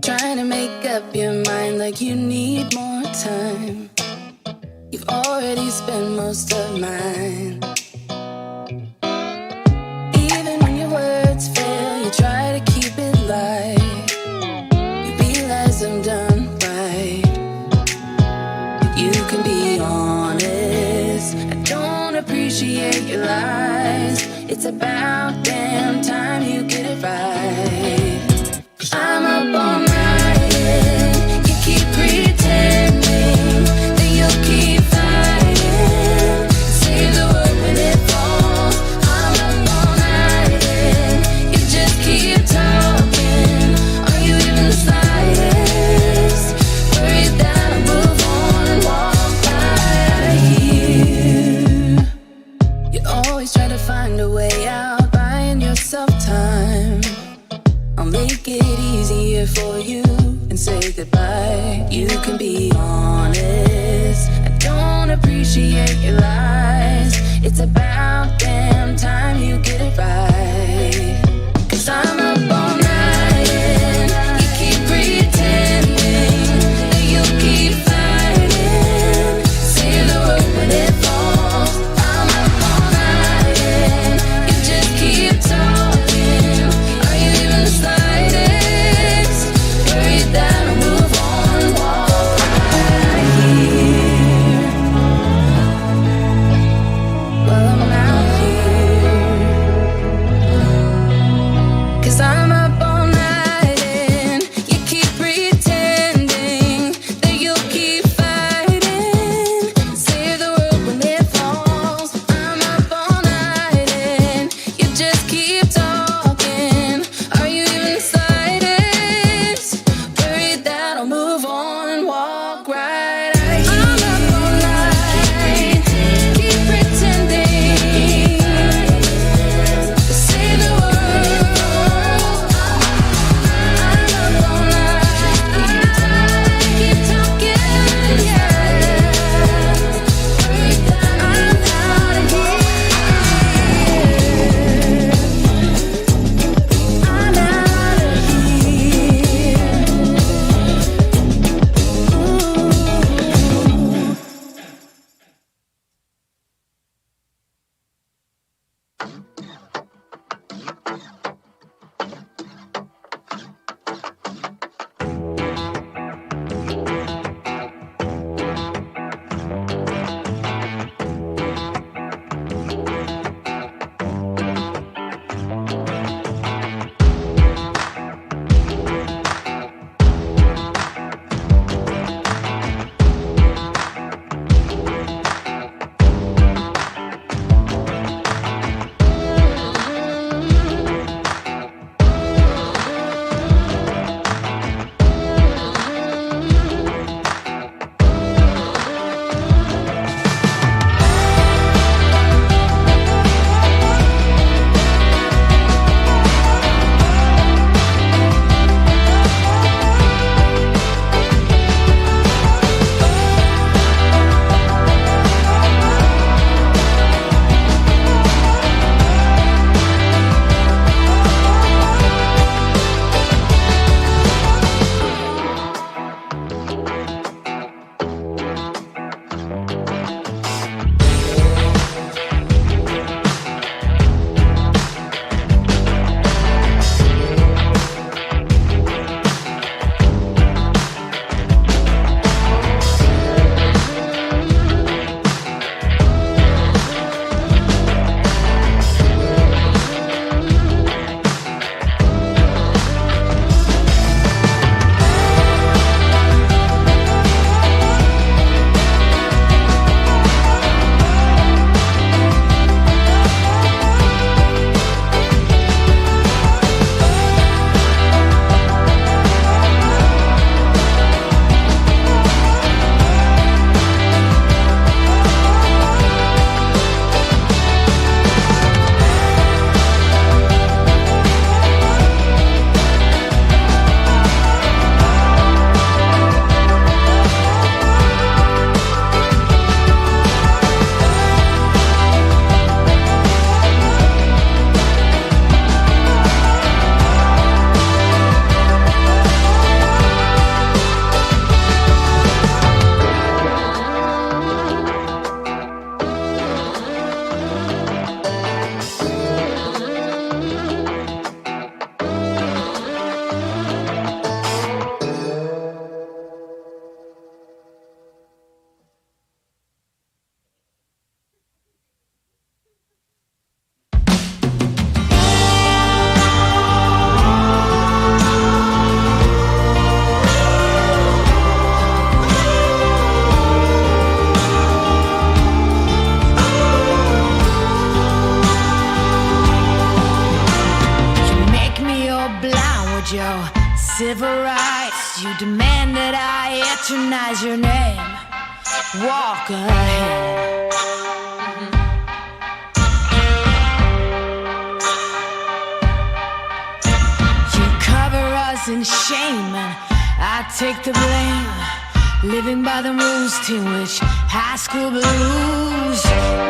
Trying to make up your mind like you need more time. You've already spent most of mine. Even when your words fail, you try to keep it light. You realize I'm done right. You can be honest. I don't appreciate your lies. It's about damn time you get it right. I'm up all night and you keep pretending that you'll keep fighting. Save the world when it falls. I'm up all night and you just keep talking. Are you even the slightest worried that I'll move on and walk by you? You always try to find a way out, buying yourself time. I'll make it easier for you and say goodbye. You can be honest. I don't appreciate your lies. It's about damn time you get it right. 'Cause I'm up all night and you keep pretending that you'll keep fighting. Save the world when it falls. I'm up all night and you just keep talking. Are you even the slightest worried that I'll move on and walk right here? Well, I'm out here. 'Cause I'm up all night and you keep pretending that you'll keep fighting. Save the world when it falls. I'm up all night and you just keep talking. Are you even the slightest worried that I'll move on and walk right out? I'm up all night, keep pretending. Save the world. I'm up all night, keep talking, yeah. Worried that I'm out of here. I'm out of civil rights. You demand that I eternize your name. Walk ahead. You cover us in shame and I take the blame. Living by the rules to which high school blues.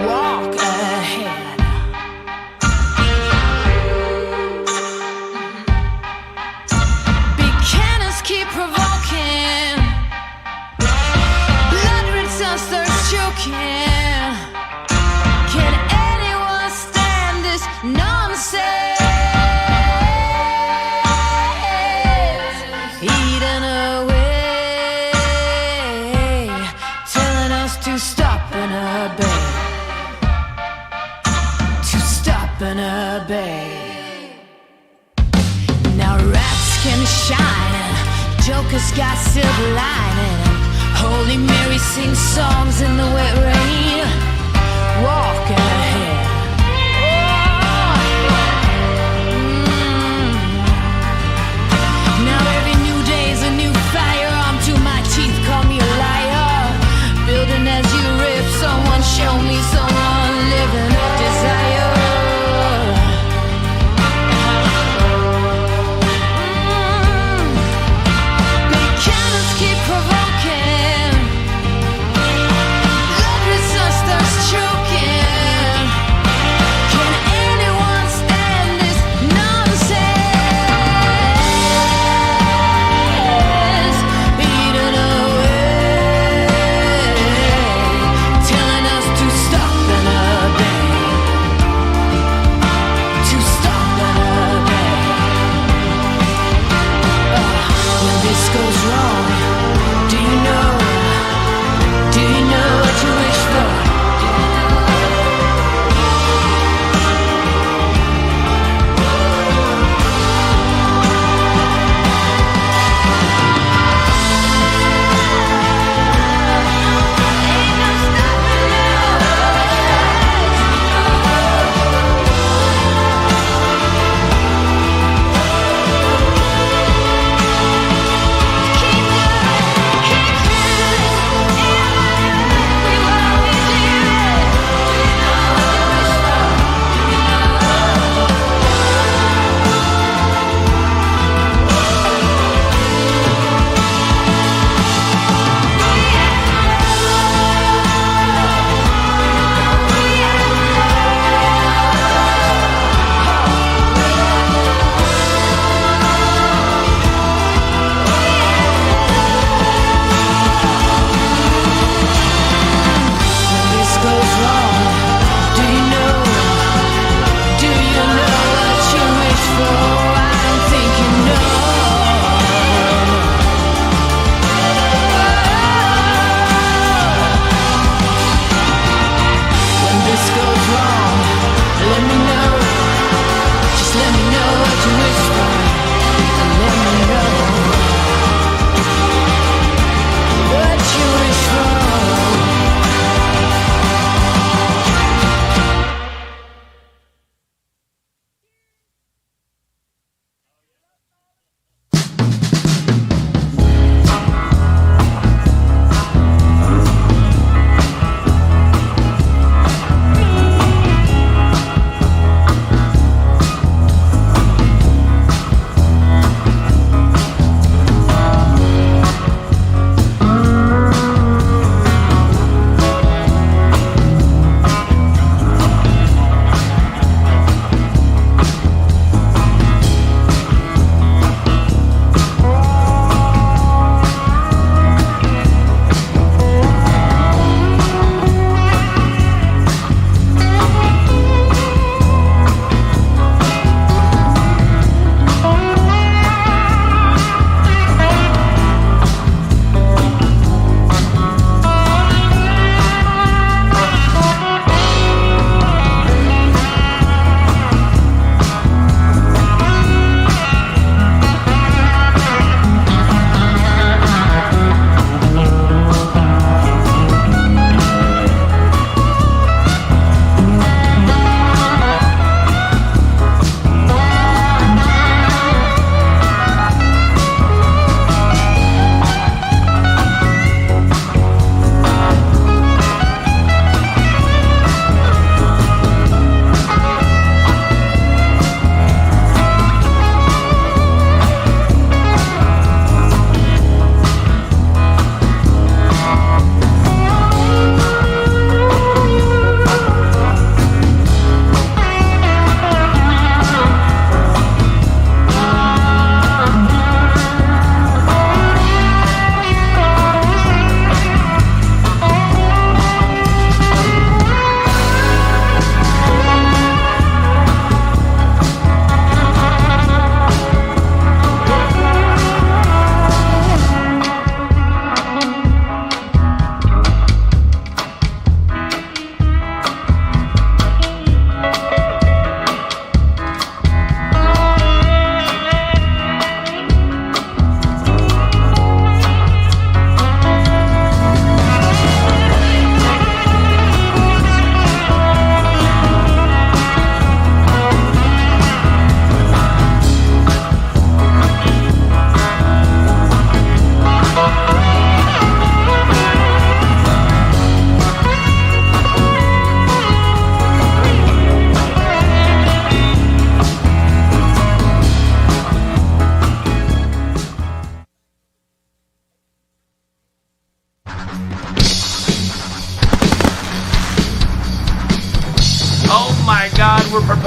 Walk ahead. Keep provoking. Blood rinse us, thirst choking. Can anyone stand this nonsense? Eating away, telling us to stop and obey. To stop and obey. Now rats can shine. Jokers got silver lining. Holy Mary sings songs in the wet rain. Walk ahead. Now every new day's a new firearm to my teeth. Call me a liar. Building as you rip. Someone show me someone living desire. Keep provoking. Blood rinse us, thirst choking.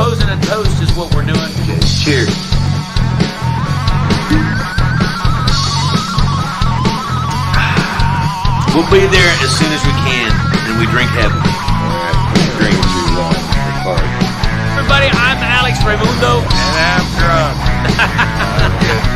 proposing a toast is what we're doing. Okay, cheers. We'll be there as soon as we can, and we drink heavily. All right, drink too long. Everybody, I'm Alex Reymundo. And I'm drunk. Okay.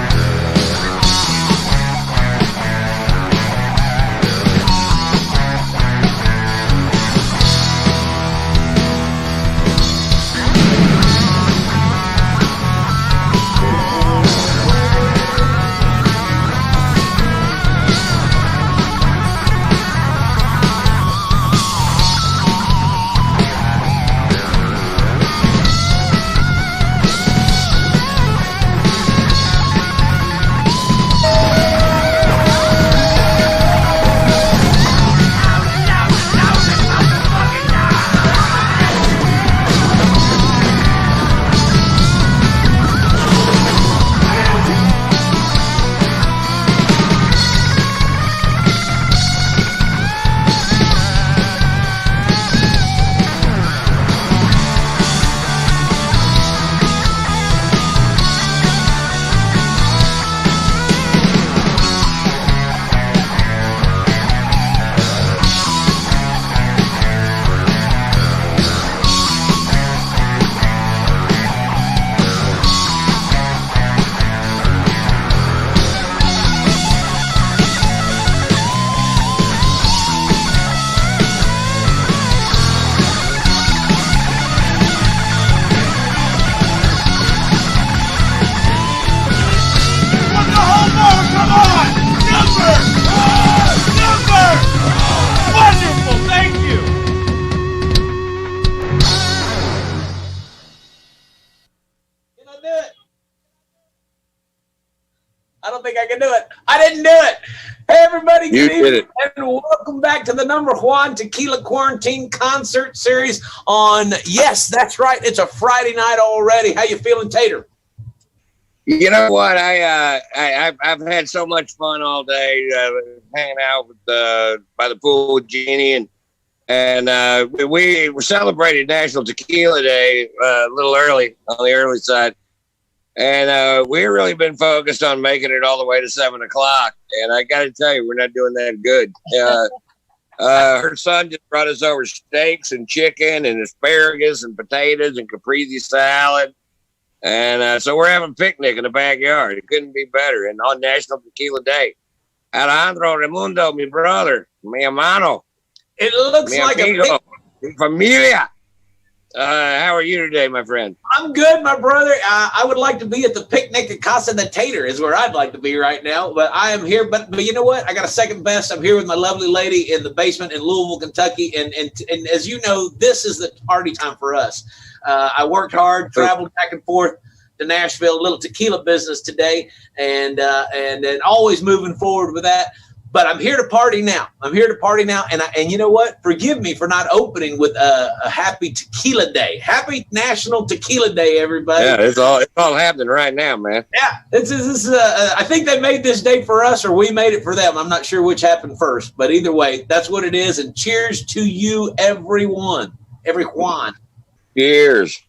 I don't think I can do it. I didn't do it. Hey, everybody. You did it. And welcome back to the Number Juan Tequila Quarantine Concert Series on, yes, that's right. It's a Friday night already. How you feeling, Tater? You know what? I've had so much fun all day hanging out with by the pool with Jeannie, and we celebrated National Tequila Day a little early, on the early side. And we've really been focused on making it all the way to 7 o'clock. And I got to tell you, we're not doing that good. Her son just brought us over steaks and chicken and asparagus and potatoes and caprese salad. And so we're having a picnic in the backyard. It couldn't be better. And on National Tequila Day, Alejandro Reymundo, mi brother, mi hermano. It looks mi like amigo, mi familia. How are you today, my friend? I'm good, my brother. I would like to be at the picnic at Casa de Tater is where I'd like to be right now. But I am here. But you know what? I got a second best. I'm here with my lovely lady in the basement in Louisville, Kentucky. And as you know, this is the party time for us. I worked hard, traveled back and forth to Nashville, a little tequila business today, and always moving forward with that. But I'm here to party now. And you know what? Forgive me for not opening with a happy tequila day. Happy National Tequila Day, everybody. Yeah, it's all happening right now, man. Yeah, I think they made this day for us, or we made it for them. I'm not sure which happened first, but either way, that's what it is. And cheers to you, everyone. Cheers.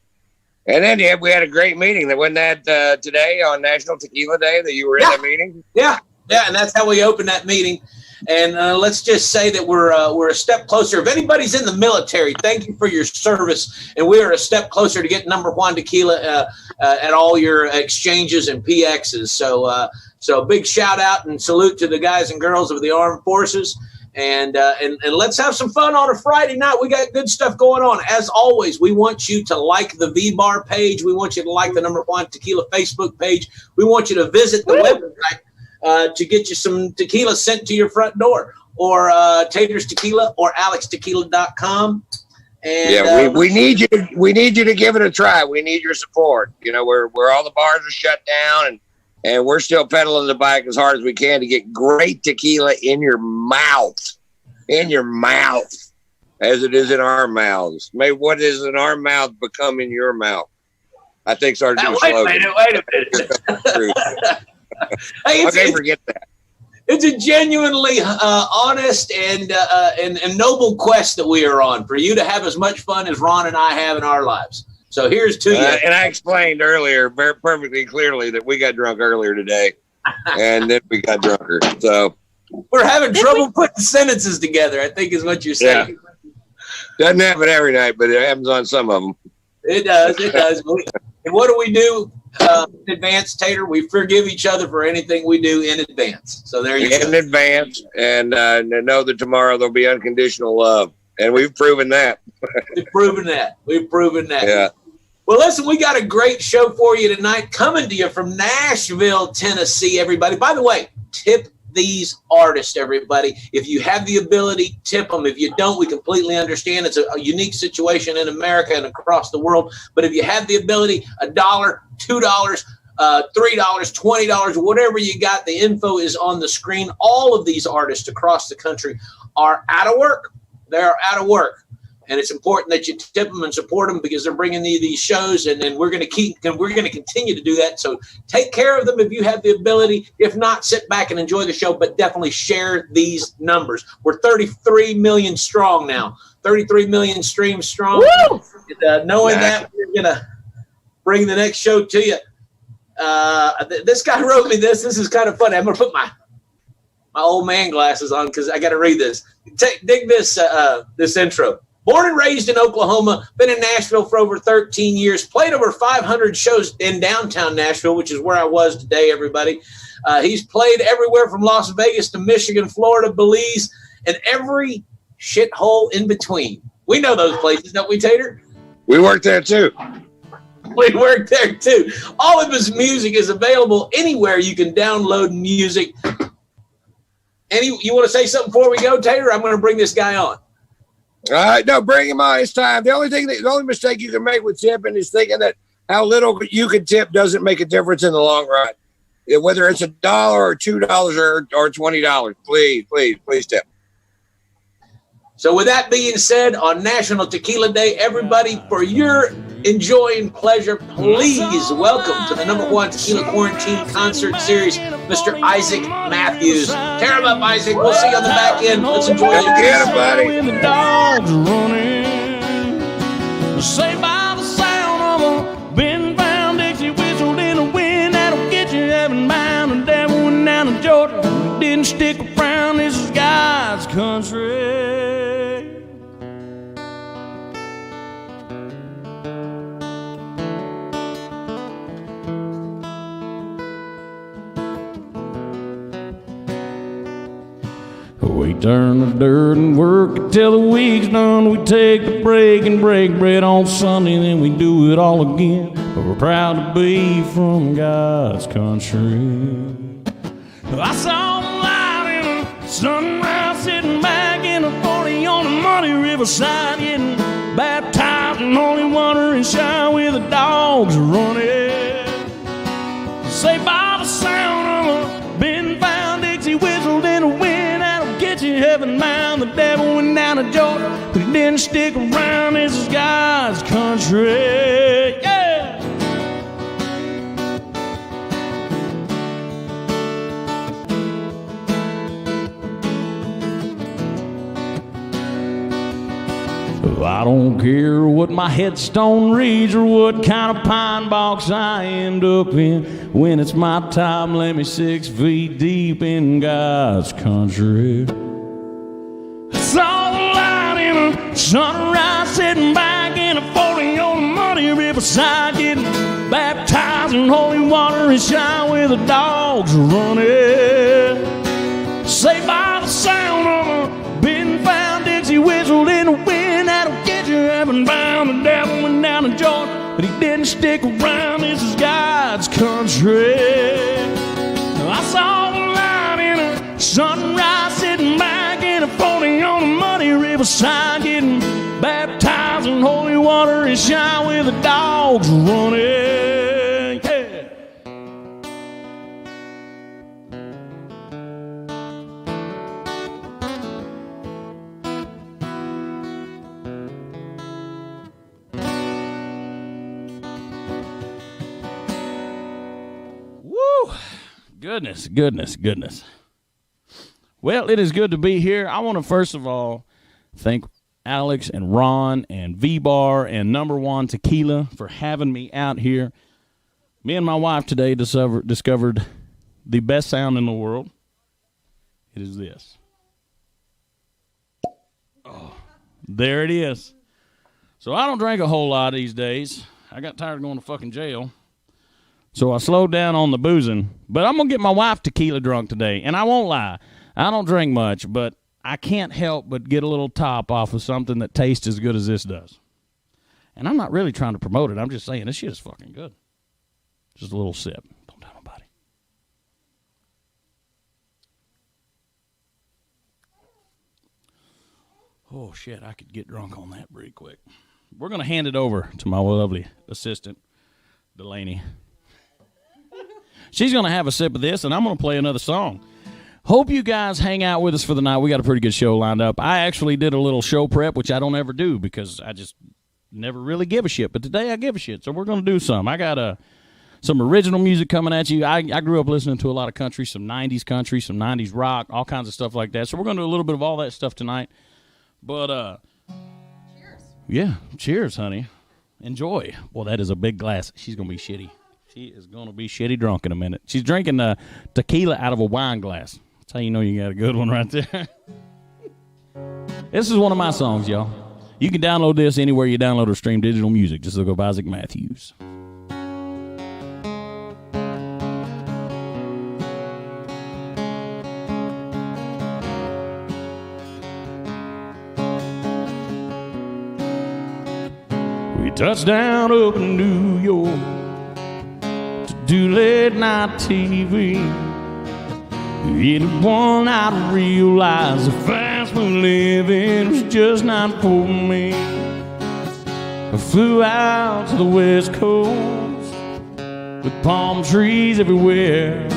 And then we had a great meeting. Wasn't that today on National Tequila Day that you were in that meeting? Yeah. Yeah, and that's how we opened that meeting. And let's just say that we're a step closer. If anybody's in the military, thank you for your service. And we are a step closer to getting Number Juan Tequila at all your exchanges and PXs. So big shout out and salute to the guys and girls of the armed forces. And let's have some fun on a Friday night. We got good stuff going on. As always, we want you to like the VBar page. We want you to like the Number Juan Tequila Facebook page. We want you to visit the website to get you some tequila sent to your front door, or Tater's Tequila or AlexTequila.com. And we need you. We need you to give it a try. We need your support. You know, where all the bars are shut down, and we're still pedaling the bike as hard as we can to get great tequila in your mouth, as it is in our mouths. Maybe what is in our mouth become in your mouth. I think it's our new slogan. Wait a minute. Hey, okay, forget that. It's a genuinely honest and noble quest that we are on for you to have as much fun as Ron and I have in our lives. So here's to you. And I explained earlier perfectly clearly that we got drunk earlier today, and then we got drunker. So we're having trouble putting sentences together, I think is what you're saying. Yeah. Doesn't happen every night, but it happens on some of them. It does. And what do we do in advance, Tater? We forgive each other for anything we do in advance. So there you go. In advance, and know that tomorrow there'll be unconditional love. And we've proven that. We've proven that. Yeah. Well, listen, we got a great show for you tonight, coming to you from Nashville, Tennessee, everybody. By the way, tip these artists, everybody. If you have the ability, tip them. If you don't, we completely understand. It's a unique situation in America and across the world. But if you have the ability, $1, $2, $3, $20, whatever you got, the info is on the screen. All of these artists across the country are out of work. They're out of work. And it's important that you tip them and support them because they're bringing you these shows, and we're going to continue to do that. So take care of them if you have the ability. If not, sit back and enjoy the show, but definitely share these numbers. We're 33 million strong now, 33 million streams strong. Knowing that, we're going to bring the next show to you. This guy wrote me this. This is kind of funny. I'm going to put my old man glasses on because I got to read this. Dig this this intro. Born and raised in Oklahoma, been in Nashville for over 13 years, played over 500 shows in downtown Nashville, which is where I was today, everybody. He's played everywhere from Las Vegas to Michigan, Florida, Belize, and every shithole in between. We know those places, don't we, Tater? We worked there, too. We worked there, too. All of his music is available anywhere you can download music. You want to say something before we go, Tater? I'm going to bring this guy on. No, bring him on. It's time. The only mistake you can make with tipping is thinking that how little you can tip doesn't make a difference in the long run. Whether it's $1 or $2 or $20, please tip. So with that being said, on National Tequila Day, everybody, for your enjoying pleasure, please welcome to the #1 Tequila Quarantine Concert Series, Mr. Isaac Mathews. Tear him up, Isaac. We'll see you on the back end. Let's enjoy it. Get him, buddy. When the dogs running, saved by the sound of a been found Dixie whistled in the wind. That'll get you heaven bound. The devil went down to Georgia. Didn't stick around. This is God's country. We turn the dirt and work until the week's done. We take the break and break bread on Sunday, and then we do it all again. But we're proud to be from God's country. I saw the light in the sunrise, sitting back in a 40 on the muddy riverside, getting baptized in holy water and shine with the dogs running. Saved by the sound of a been found Dixie whistled in the wind. Heaven bound, the devil went down to Georgia, but he didn't stick around. This is God's country. Yeah. I don't care what my headstone reads or what kind of pine box I end up in. When it's my time, let me 6 feet deep in God's country. Saw the light in a sunrise, sitting back in a 40 on the muddy riverside, getting baptized in holy water and shine with the dogs running. Saved by the sound of a been found Dixie whistled in the wind. That'll get you heaven bound. The devil went down to Georgia, but he didn't stick around. This is God's country. I saw the light in a sunrise, sitting back in a 40 on the muddy riverside, getting baptized in holy water and shine with the dogs running. Yeah. Woo! Goodness. Well, it is good to be here. I want to first of all thank Alex and Ron and VBar and Number One Tequila for having me out here. Me and my wife today discovered the best sound in the world. It is this. Oh, there it is. So I don't drink a whole lot these days. I got tired of going to fucking jail. So I slowed down on the boozing. But I'm going to get my wife tequila drunk today. And I won't lie. I don't drink much, but I can't help but get a little top off of something that tastes as good as this does. And I'm not really trying to promote it. I'm just saying this shit is fucking good. Just a little sip. Don't tell nobody. Oh, shit. I could get drunk on that pretty quick. We're going to hand it over to my lovely assistant, Delaney. She's going to have a sip of this, and I'm going to play another song. Hope you guys hang out with us for the night. We got a pretty good show lined up. I actually did a little show prep, which I don't ever do because I just never really give a shit. But today I give a shit, so we're going to do some. I got some original music coming at you. I grew up listening to a lot of country, some 90s rock, all kinds of stuff like that. So we're going to do a little bit of all that stuff tonight. But, cheers. Yeah, cheers, honey. Enjoy. Well, that is a big glass. She's going to be shitty. She is going to be shitty drunk in a minute. She's drinking tequila out of a wine glass. That's how you know you got a good one right there. This is one of my songs, y'all. You can download this anywhere you download or stream digital music. Just look up Isaac Mathews. We touched down up in New York to do late night TV. Anyone I'd realize the fast we're living was just not for me. I flew out to the West Coast with palm trees everywhere.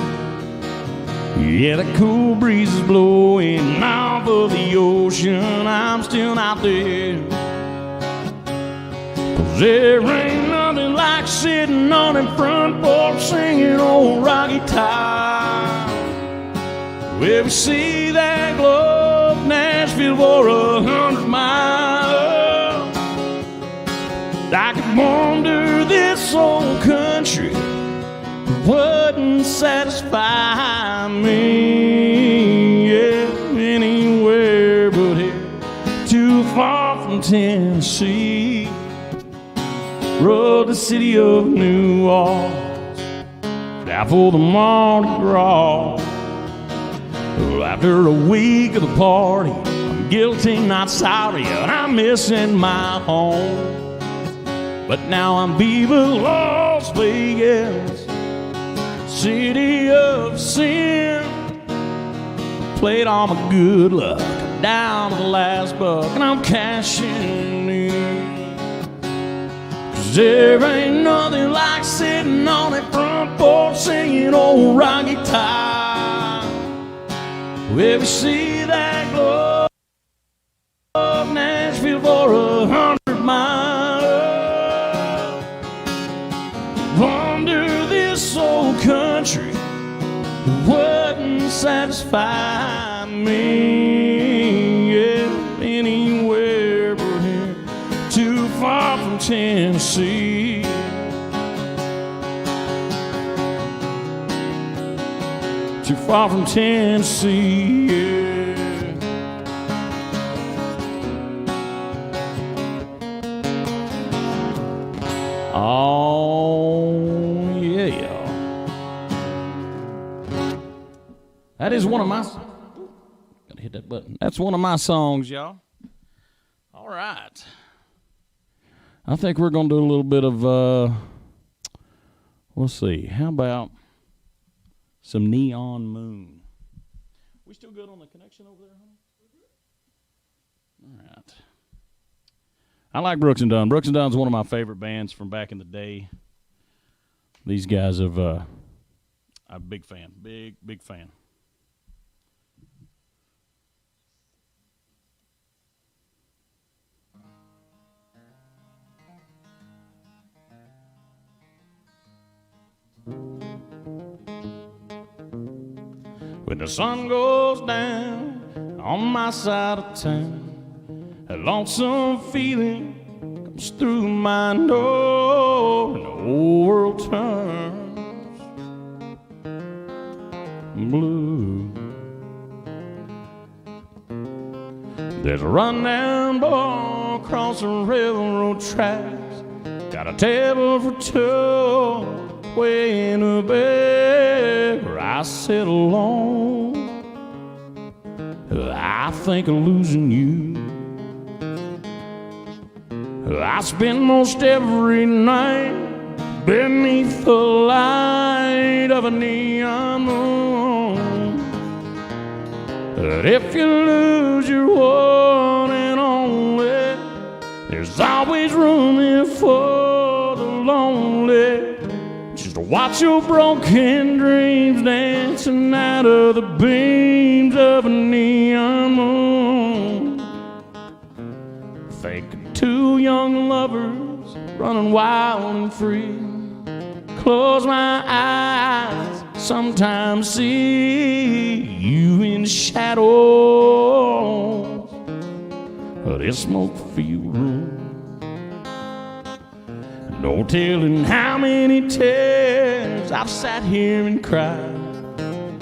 Yeah, the cool breeze is blowing off of the ocean. I'm still out there. 'Cause there ain't nothing like sitting on the front porch singing old Rocky Top. Where we see that glow of Nashville for 100 miles. I could wander this old country, wouldn't satisfy me. Yeah, anywhere but here, too far from Tennessee. Rode the city of New Orleans, down for the Mardi Gras. After a week of the party, I'm guilty, not sorry, and I'm missing my home. But now I'm Viva Las Vegas, city of sin. Played all my good luck down to the last buck, and I'm cashing in. 'Cause there ain't nothing like sitting on that front porch singing old Rocky Top. Where we see that glow of Nashville for 100 miles. Wander this old country, it wouldn't satisfy me. Yeah, anywhere but here, too far from Tennessee. Too far from Tennessee, yeah. Oh, yeah, y'all. That is one of my... Gotta hit that button. That's one of my songs, y'all. All right. I think we're going to do a little bit of... let's see. How about... some Neon Moon. We still good on the connection over there, honey? All right. I like Brooks and Dunn. Brooks and Dunn's one of my favorite bands from back in the day. These guys have, I'm a big fan. Big fan. When the sun goes down on my side of town, lonesome feeling comes through my door, and the whole world turns blue. There's a rundown boy across the railroad tracks, got a table for two, way in the back where I sit alone. I think of losing you. I spend most every night beneath the light of a neon moon. But if you lose your one and only, there's always room here for the lonely. Just watch your broken dreams dancing out of the beams of a neon moon. Think of two young lovers running wild and free. Close my eyes, sometimes see you in the shadows of this smoke-filled room. No telling how many tears I've sat here and cried,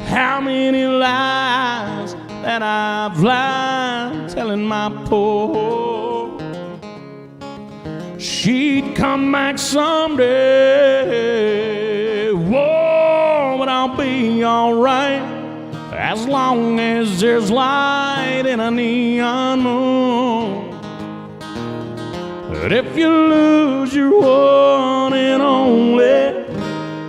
how many lies that I've lied, telling my poor she'd come back someday. Whoa, but I'll be alright as long as there's light in a neon moon. But if you lose your one and only,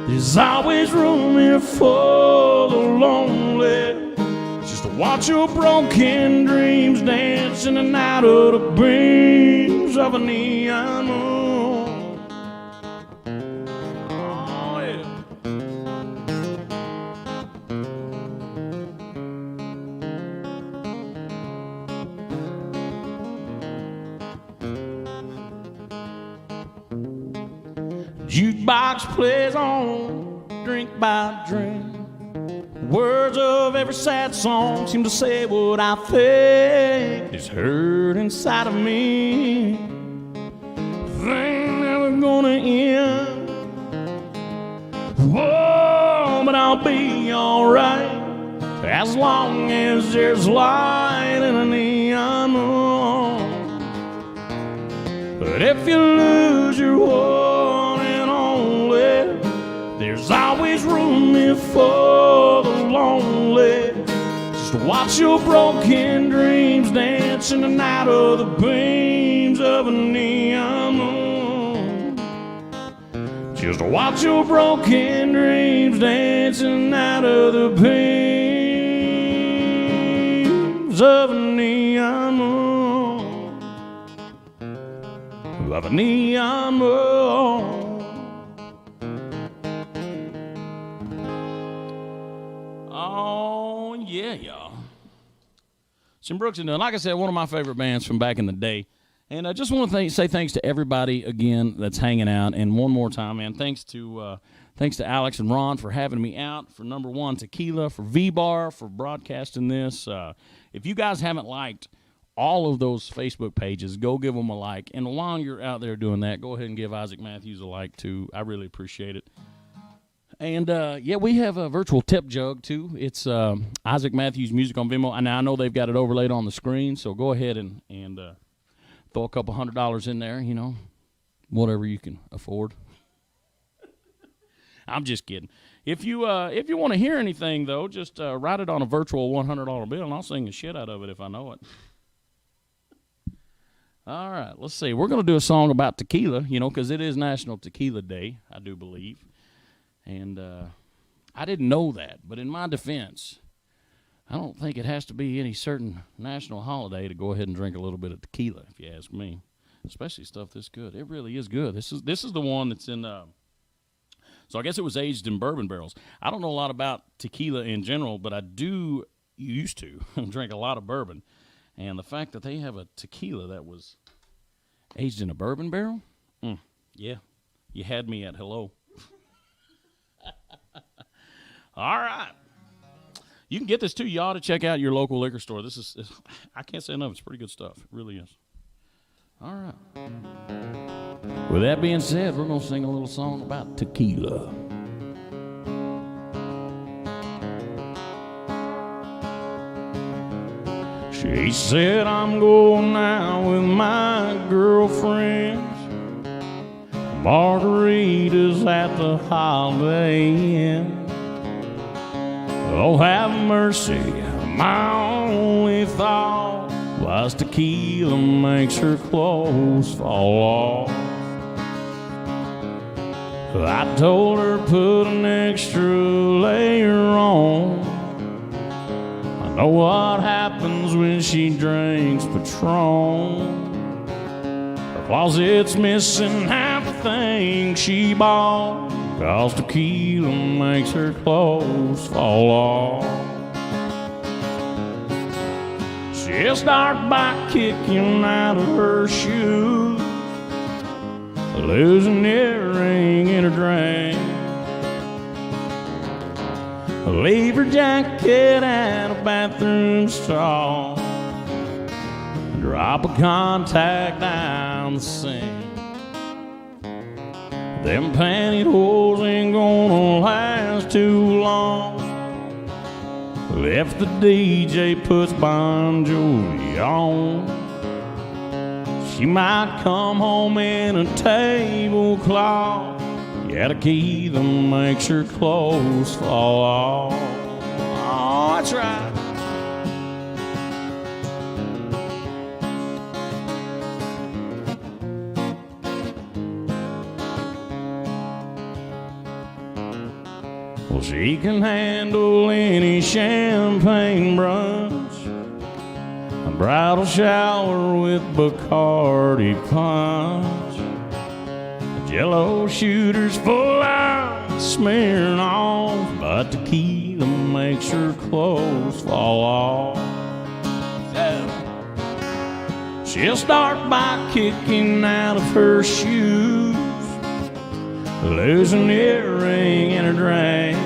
there's always room here for the lonely. Just to watch your broken dreams dance in and out of the beams of a neon moon. Oh, yeah. Jukebox plays on, drink by drink. Words of every sad song seem to say what I think is hurt inside of me. Things never gonna end. Whoa, but I'll be alright as long as there's light in a neon moon. But if you lose your one and only, there's always room here for the lonely. Just watch your broken dreams dancing and out of the beams of a neon moon. Just watch your broken dreams dancing out of the beams of a neon moon. Of a neon moon. Oh, yeah, y'all. Some Brooks and Dunn. Like I said, one of my favorite bands from back in the day. And I just want to say thanks to everybody again that's hanging out. And one more time, man, thanks to Alex and Ron for having me out, for Number One Tequila, for VBar, for broadcasting this. If you guys haven't liked all of those Facebook pages, go give them a like. And while you're out there doing that, go ahead and give Isaac Mathews a like, too. I really appreciate it. And, yeah, we have a virtual tip jug, too. It's Isaac Mathews Music on Venmo. And I know they've got it overlaid on the screen, so go ahead and throw a couple $100 in there, you know, whatever you can afford. I'm just kidding. If you want to hear anything, though, just write it on a virtual $100 bill, and I'll sing the shit out of it if I know it. All right, let's see. We're going to do a song about tequila, you know, because it is National Tequila Day, I do believe. And I didn't know that, but in my defense, I don't think it has to be any certain national holiday to go ahead and drink a little bit of tequila, if you ask me. Especially stuff this good. It really is good. This is the one that's in. So I guess it was aged in bourbon barrels. I don't know a lot about tequila in general, but I used to drink a lot of bourbon. And the fact that they have a tequila that was aged in a bourbon barrel, yeah, you had me at hello. All right. You can get this too. You ought to check out your local liquor store. I can't say enough. It's pretty good stuff. It really is. All right. With that being said, we're going to sing a little song about tequila. She said, I'm going out with my girlfriends. Margaritas at the Holiday Inn. Oh, have mercy, my only thought was tequila makes her clothes fall off. I told her put an extra layer on. I know what happens when she drinks Patron. Her closet's missing half the thing she bought, 'cause tequila makes her clothes fall off. She'll start by kicking out of her shoes, lose an earring in her drink, leave her jacket at a bathroom stall, drop a contact down the sink. Them pantyhose ain't gonna last too long if the DJ puts Bon Jovi on. She might come home in a tablecloth. Yeah, tequila makes her clothes fall off. Oh, that's right. Well, she can handle any champagne brunch, a bridal shower with Bacardi punch, Jello shooters full of smearing off, but tequila makes her clothes fall off. Yeah. She'll start by kicking out of her shoes, lose an earring in her drink,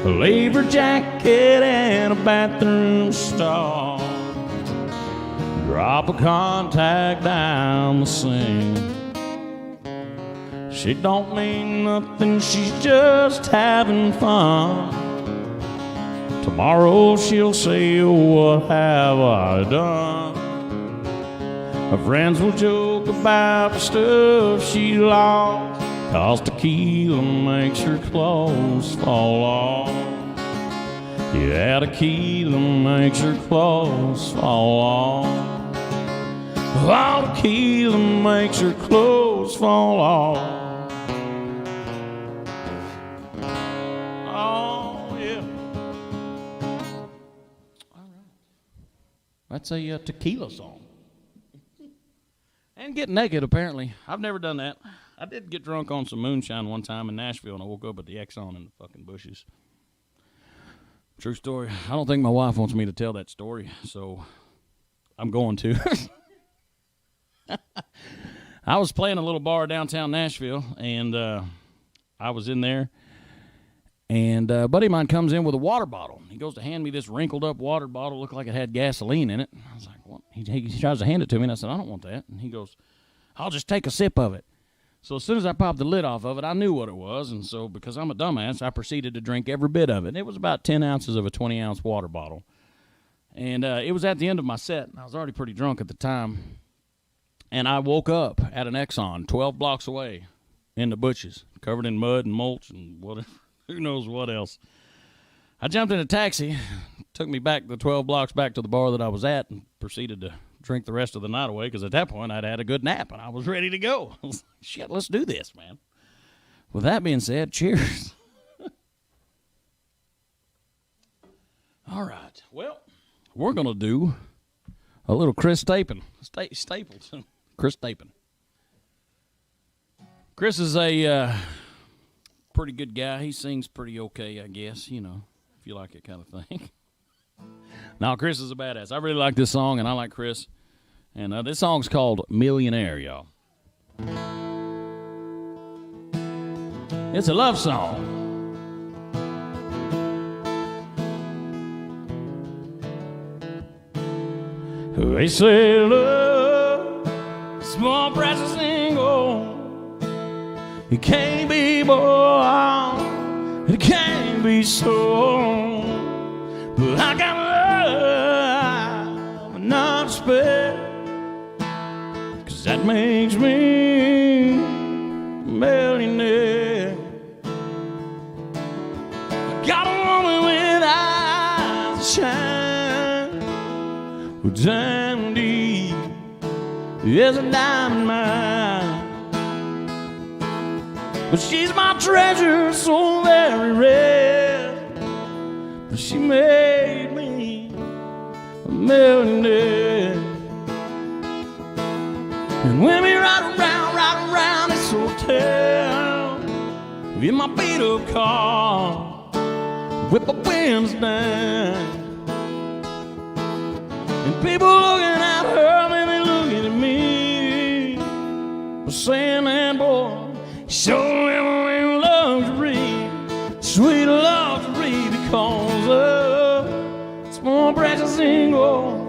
leave her jacket in a bathroom stall, drop a contact down the sink. She don't mean nothing, she's just having fun. Tomorrow she'll say, oh, what have I done? Her friends will joke about the stuff she lost, 'cause tequila makes her clothes fall off. Yeah, tequila makes her clothes fall off. Oh, tequila makes her clothes fall off. Oh, yeah. All right. That's a tequila song. And get naked, apparently. I've never done that. I did get drunk on some moonshine one time in Nashville, and I woke up at the Exxon in the fucking bushes. True story. I don't think my wife wants me to tell that story, so I'm going to. I was playing a little bar downtown Nashville, and I was in there, and a buddy of mine comes in with a water bottle. He goes to hand me this wrinkled-up water bottle, looked like it had gasoline in it. I was like, what? He tries to hand it to me, and I said, I don't want that. And he goes, I'll just take a sip of it. So as soon as I popped the lid off of it, I knew what it was, and so because I'm a dumbass, I proceeded to drink every bit of it. It was about 10 ounces of a 20-ounce water bottle. And it was at the end of my set, and I was already pretty drunk at the time. And I woke up at an Exxon 12 blocks away in the bushes, covered in mud and mulch and whatever, who knows what else. I jumped in a taxi, took me back the 12 blocks back to the bar that I was at, and proceeded to drink the rest of the night away, because at that point I'd had a good nap and I was ready to go. I was like, shit, let's do this, man. With that being said, cheers. All right. Well, we're going to do a little Chris Stapleton. Chris Stapleton. Chris is a pretty good guy. He sings pretty okay, I guess, you know, if you like it kind of thing. Now, Chris is a badass. I really like this song, and I like Chris. And this song's called Millionaire, y'all. It's a love song. They say love, small precious single. It can't be bought, it can't be sold. But I got love, not spare, 'cause that makes me a millionaire. I got a woman with eyes that shine, who diamond deep is a diamond mine. But she's my treasure, so very rare. But she made me a millionaire. And when we ride around this hotel in my beat-up car, whip our windows down, and people looking at her, and they looking at me, saying that boy, show him luxury, sweet luxury, because it's more precious single.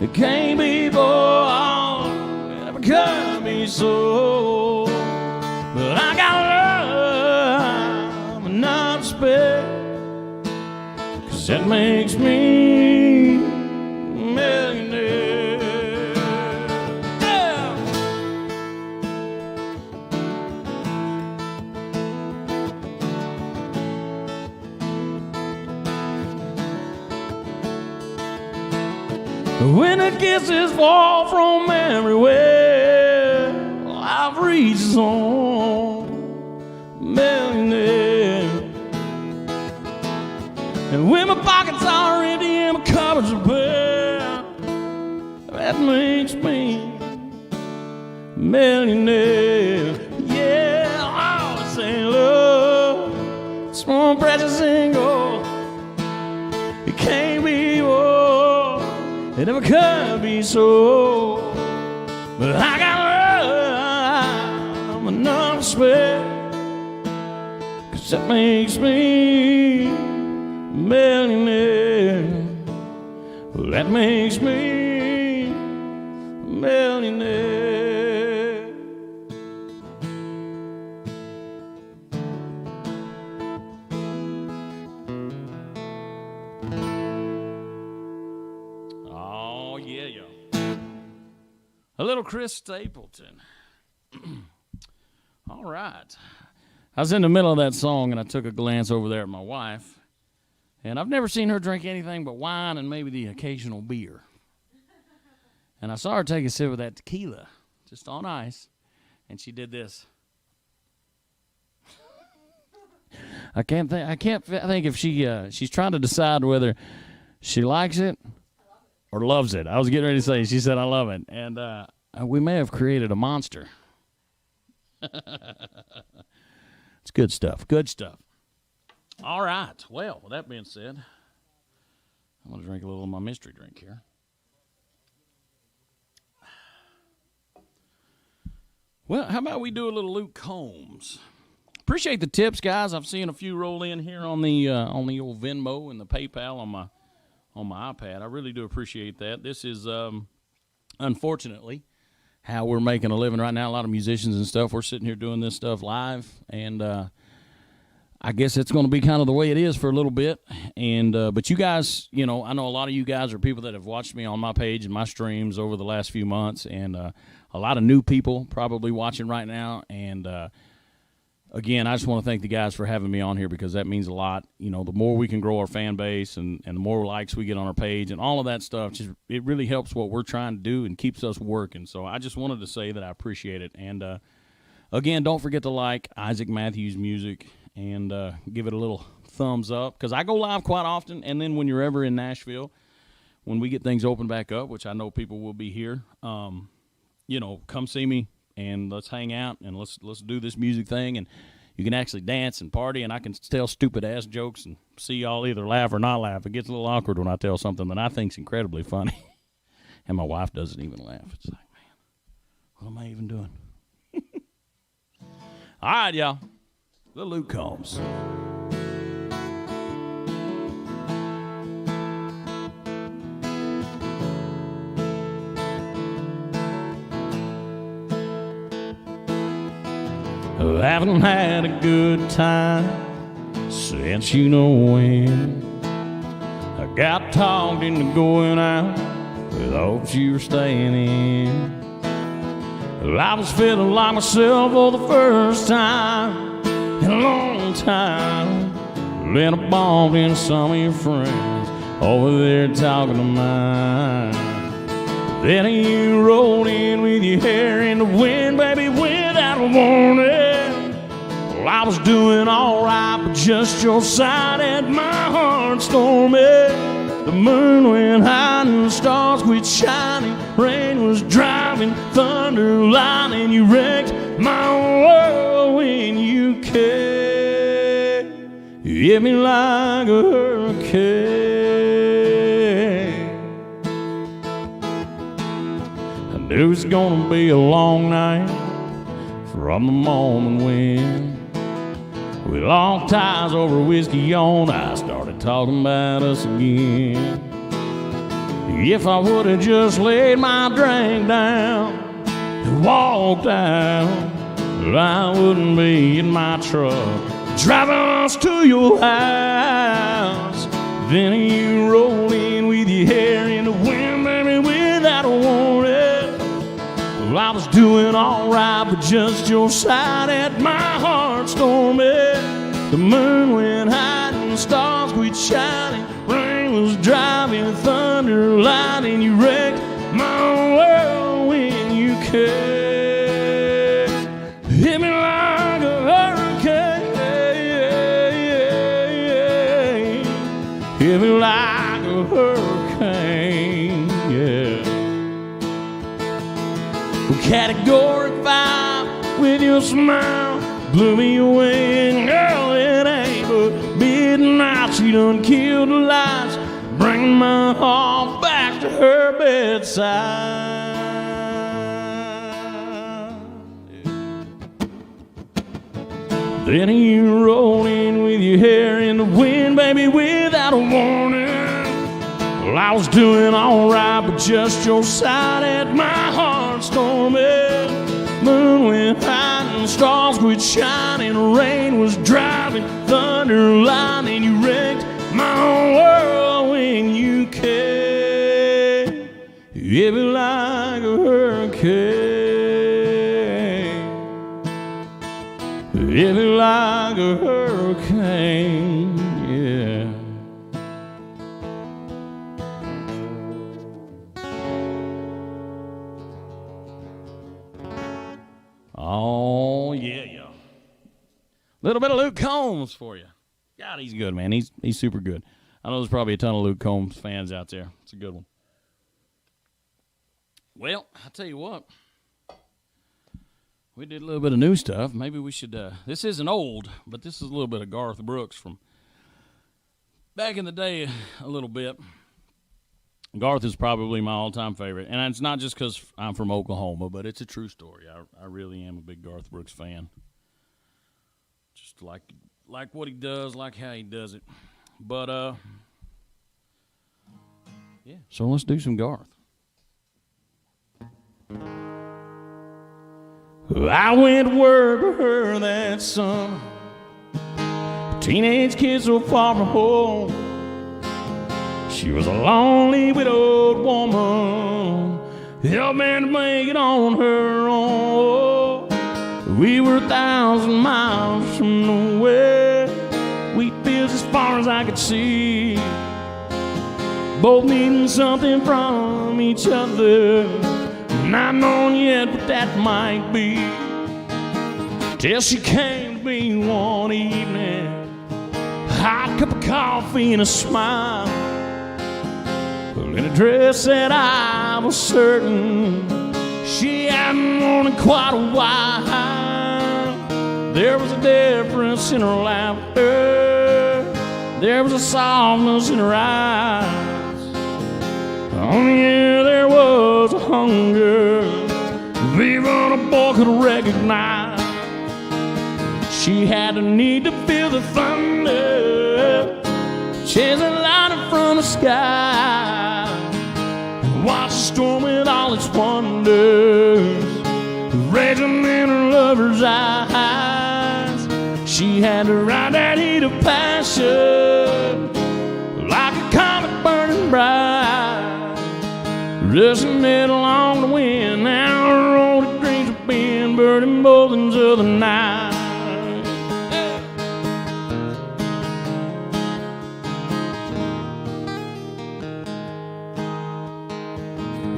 It can't be bought, it never can be sold. But I got love, not spare, 'cause that makes me a millionaire. Yeah. When the kisses fall from everywhere, I've reached on millionaire. And when my pockets are empty and my cupboards are bare, that makes me a millionaire. Yeah, I always say love, it's more precious single. It can't be more, it never could be so. But I got love, enough to spare, 'cause that makes me a millionaire. That makes me a millionaire. Oh, yeah, y'all. A little Chris Stapleton. All right. I was in the middle of that song, and I took a glance over there at my wife, and I've never seen her drink anything but wine and maybe the occasional beer. And I saw her take a sip of that tequila, just on ice, and she did this. I can't think if she's trying to decide whether she likes it or loves it. I was getting ready to say, she said, I love it. And we may have created a monster. It's good stuff. Good stuff. All right. Well, with that being said, I'm going to drink a little of my mystery drink here. Well, how about we do a little Luke Combs? Appreciate the tips, guys. I've seen a few roll in here on the old Venmo and the PayPal on my iPad. I really do appreciate that. This is unfortunately how we're making a living right now. A lot of musicians and stuff, we're sitting here doing this stuff live, and I guess it's going to be kind of the way it is for a little bit. And but you guys, I know a lot of you guys are people that have watched me on my page and my streams over the last few months, and a lot of new people probably watching right now. And again, I just want to thank the guys for having me on here, because that means a lot. The more we can grow our fan base and the more likes we get on our page and all of that stuff, it really helps what we're trying to do and keeps us working. So I just wanted to say that I appreciate it. And again, don't forget to like Isaac Mathews Music and give it a little thumbs up, because I go live quite often. And then when you're ever in Nashville, when we get things open back up, which I know people will be here, come see me and let's hang out and let's do this music thing. And you can actually dance and party, and I can tell stupid ass jokes and see y'all either laugh or not laugh. It gets a little awkward when I tell something that I think's incredibly funny, and my wife doesn't even laugh. It's like, man, what am I even doing? All right, y'all. The Luke Combs. Haven't had a good time since you know when. I got talked into going out with hopes you were staying in. Well, I was feeling like myself for the first time in a long time. Then I bumped into some of your friends over there talking to mine. Then you rolled in with your hair in the wind, baby, without a warning. Well, I was doing all right, but just your side had my heart storming. The moon went high and the stars quit shining. Rain was driving, thunder lightning. You wrecked my world when you came. You hit me like a hurricane. I knew it was gonna be a long night from the moment when we locked eyes over whiskey on. I started talking about us again. If I would have just laid my drink down and walked out, I wouldn't be in my truck driving us to your house. Then you rolled in with your hair in the wind, baby, without a warning. Well, I was doing all right, but just your side had my heart storming. The moon went high and the stars quit shining. Rain was driving, thunder lightning. You wrecked my world when you came. Hit me like a hurricane. Hit me like a hurricane, yeah. Category 5 with your smile blew me away, and girl, it ain't but midnight. She done killed the lights, bringing my heart back to her bedside. Then you rolled in with your hair in the wind, baby, without a warning. Well, I was doing all right, but just your side had my heart storming. Moon went high and the stars quit shining. Rain was driving, thunder lightning. You wrecked my world when you came. You hit me like a hurricane. You hit me like a hurricane, yeah. Oh, yeah, yeah. Little bit of Luke Combs for you. God, he's good, man. He's super good. I know there's probably a ton of Luke Combs fans out there. It's a good one. Well, I'll tell you what. We did a little bit of new stuff. Maybe we should, this isn't old, but this is a little bit of Garth Brooks from back in the day a little bit. Garth is probably my all-time favorite, and it's not just because I'm from Oklahoma, but it's a true story. I really am a big Garth Brooks fan. Just like what he does, like how he does it. But, yeah, so let's do some Garth. I went to work with her that summer. Teenage kid so far from home. She was a lonely widowed woman, helping to make it on her own. We were 1,000 miles from nowhere, wheat fields as far as I could see, both needing something from each other, not knowing yet what that might be. Till she came to me one evening, a hot cup of coffee and a smile, in a dress that I was certain she hadn't worn in quite a while. There was a difference in her laughter, there was a softness in her eyes. Oh yeah, there was a hunger even a boy could recognize. She had a need to feel the thunder chasing lightning from the sky, and watch the storm with all its wonders raging in her lover's eyes. She had to ride that heat of passion like a comet burning bright, rushing it along the wind. Now her only dreams have been burning boulders of the night.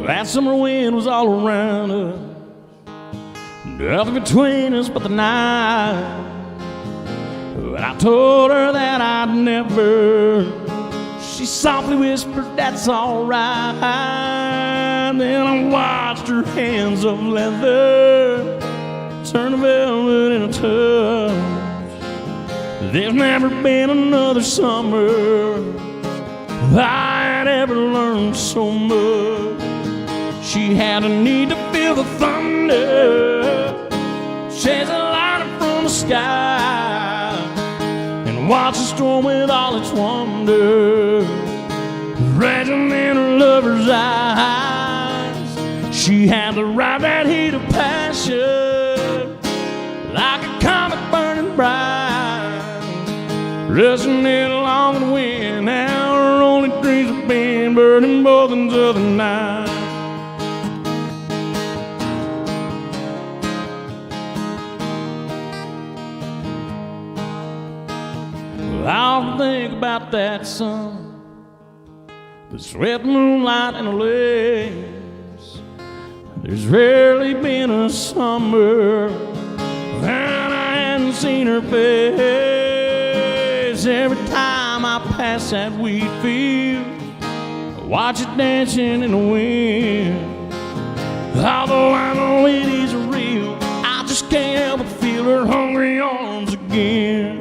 That summer wind was all around us, nothing between us but the night. But I told her that I'd never. She softly whispered, "That's all right." Then I watched her hands of leather turn to velvet in a touch. There's never been another summer I had ever learned so much. She had a need to feel the thunder, chase a lightning from the sky, and watch the storm with all its wonder raging in her lover's eyes. She had to ride that heat of passion like a comet burning bright, rushing it along the wind. Now her only dreams have been burning boulders of the night. I often think about that sun, the sweet moonlight and the lakes. There's rarely been a summer when I hadn't seen her face. Every time I pass that wheat field, I watch it dancing in the wind. Although I know it is real, I just can't help but feel her hungry arms again.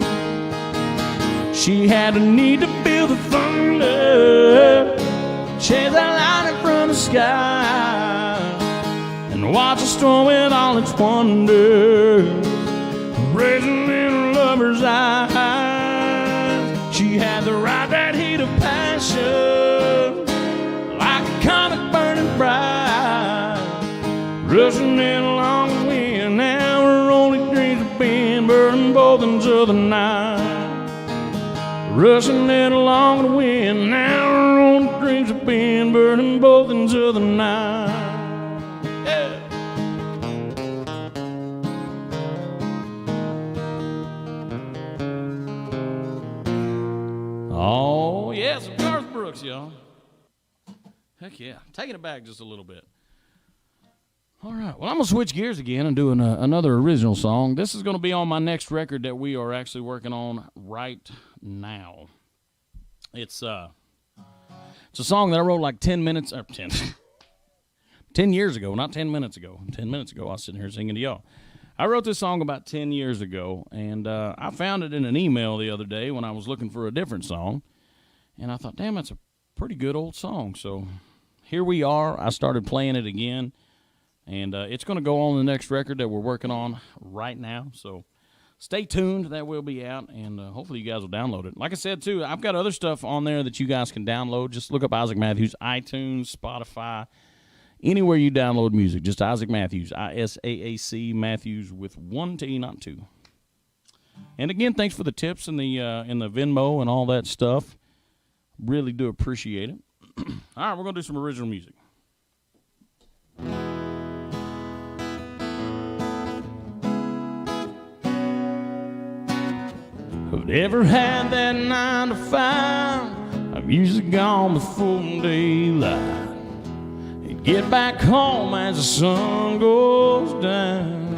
She had a need to feel the thunder, chase that lightning from the sky, and watch the storm with all its wonder raging in her lover's eyes. She had to ride that heat of passion like a comet burning bright, rushing in along the wind. Now her only dreams have been burning boulders of the night, rushing it along the wind. Now her own dreams have been burning boulders of the night. Yeah. Oh, yeah, some Garth Brooks, y'all. Heck yeah. Taking it back just a little bit. All right. Well, I'm going to switch gears again and do another original song. This is going to be on my next record that we are actually working on right now. It's a song that I wrote like 10 years ago, not 10 minutes ago. 10 minutes ago, I was sitting here singing to y'all. I wrote this song about 10 years ago, and I found it in an email the other day when I was looking for a different song, and I thought, damn, that's a pretty good old song. So here we are. I started playing it again. And it's going to go on the next record that we're working on right now. So stay tuned. That will be out, and hopefully you guys will download it. Like I said, too, I've got other stuff on there that you guys can download. Just look up Isaac Mathews, iTunes, Spotify, anywhere you download music. Just Isaac Mathews, ISAAC Mathews with one T, not two. And, again, thanks for the tips and the Venmo and all that stuff. Really do appreciate it. All right, we're going to do some original music. I've never had that 9 to 5. I've usually gone before daylight and get back home as the sun goes down.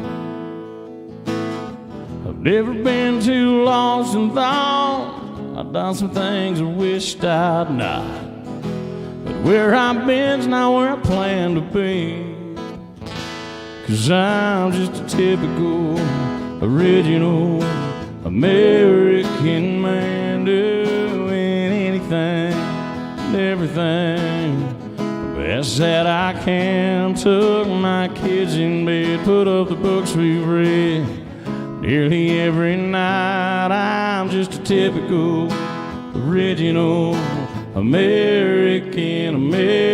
I've never been too lost in thought. I've done some things I wished I'd not, but where I've been's not where I plan to be. 'Cause I'm just a typical, original American man doing anything and everything best that I can. Tuck my kids in bed, put up the books we've read nearly every night. I'm just a typical, original American man.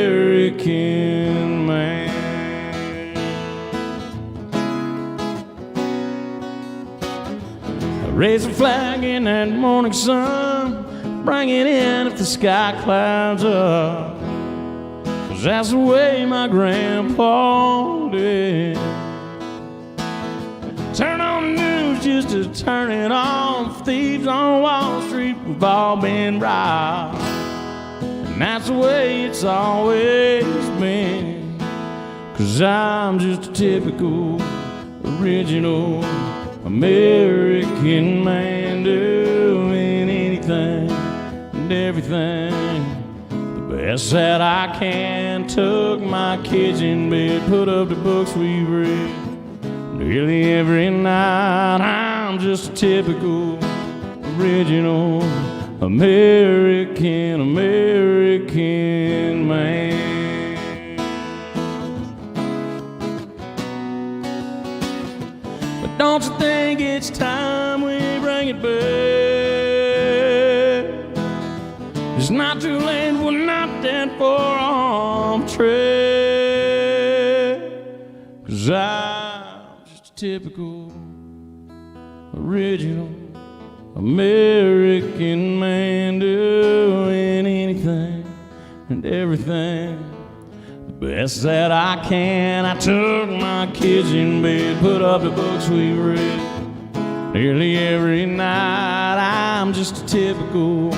Raise a flag in that morning sun, bring it in if the sky clouds up. 'Cause that's the way my grandpa did. Turn on the news just to turn it on. Thieves on Wall Street, we've all been robbed. And that's the way it's always been. 'Cause I'm just a typical, original American man doing anything and everything the best that I can. Tuck my kids in bed, put up the books we've read nearly every night. I'm just a typical, original American man. But don't you think it's time we bring it back? It's not too late, we're not that far off track. 'Cause I'm just a typical, original American man doing anything and everything the best that I can. I took my kids in bed, put up the books we read nearly every night. I'm just a typical,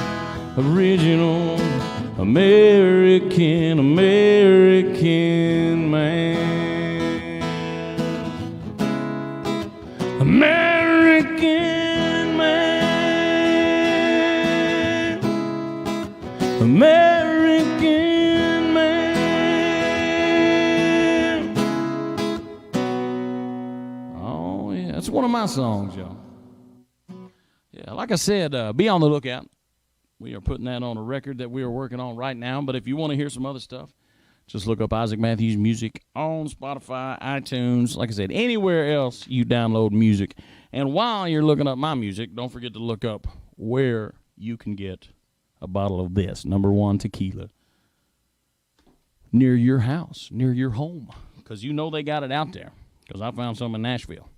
original American man. American man. American man. Oh, yeah, that's one of my songs, y'all. Yeah, like I said, be on the lookout. We are putting that on a record that we are working on right now. But if you want to hear some other stuff, just look up Isaac Mathews Music on Spotify, iTunes, like I said, anywhere else you download music. And while you're looking up my music, don't forget to look up where you can get a bottle of this, number one tequila, near your house, near your home. Because you know they got it out there. Because I found some in Nashville.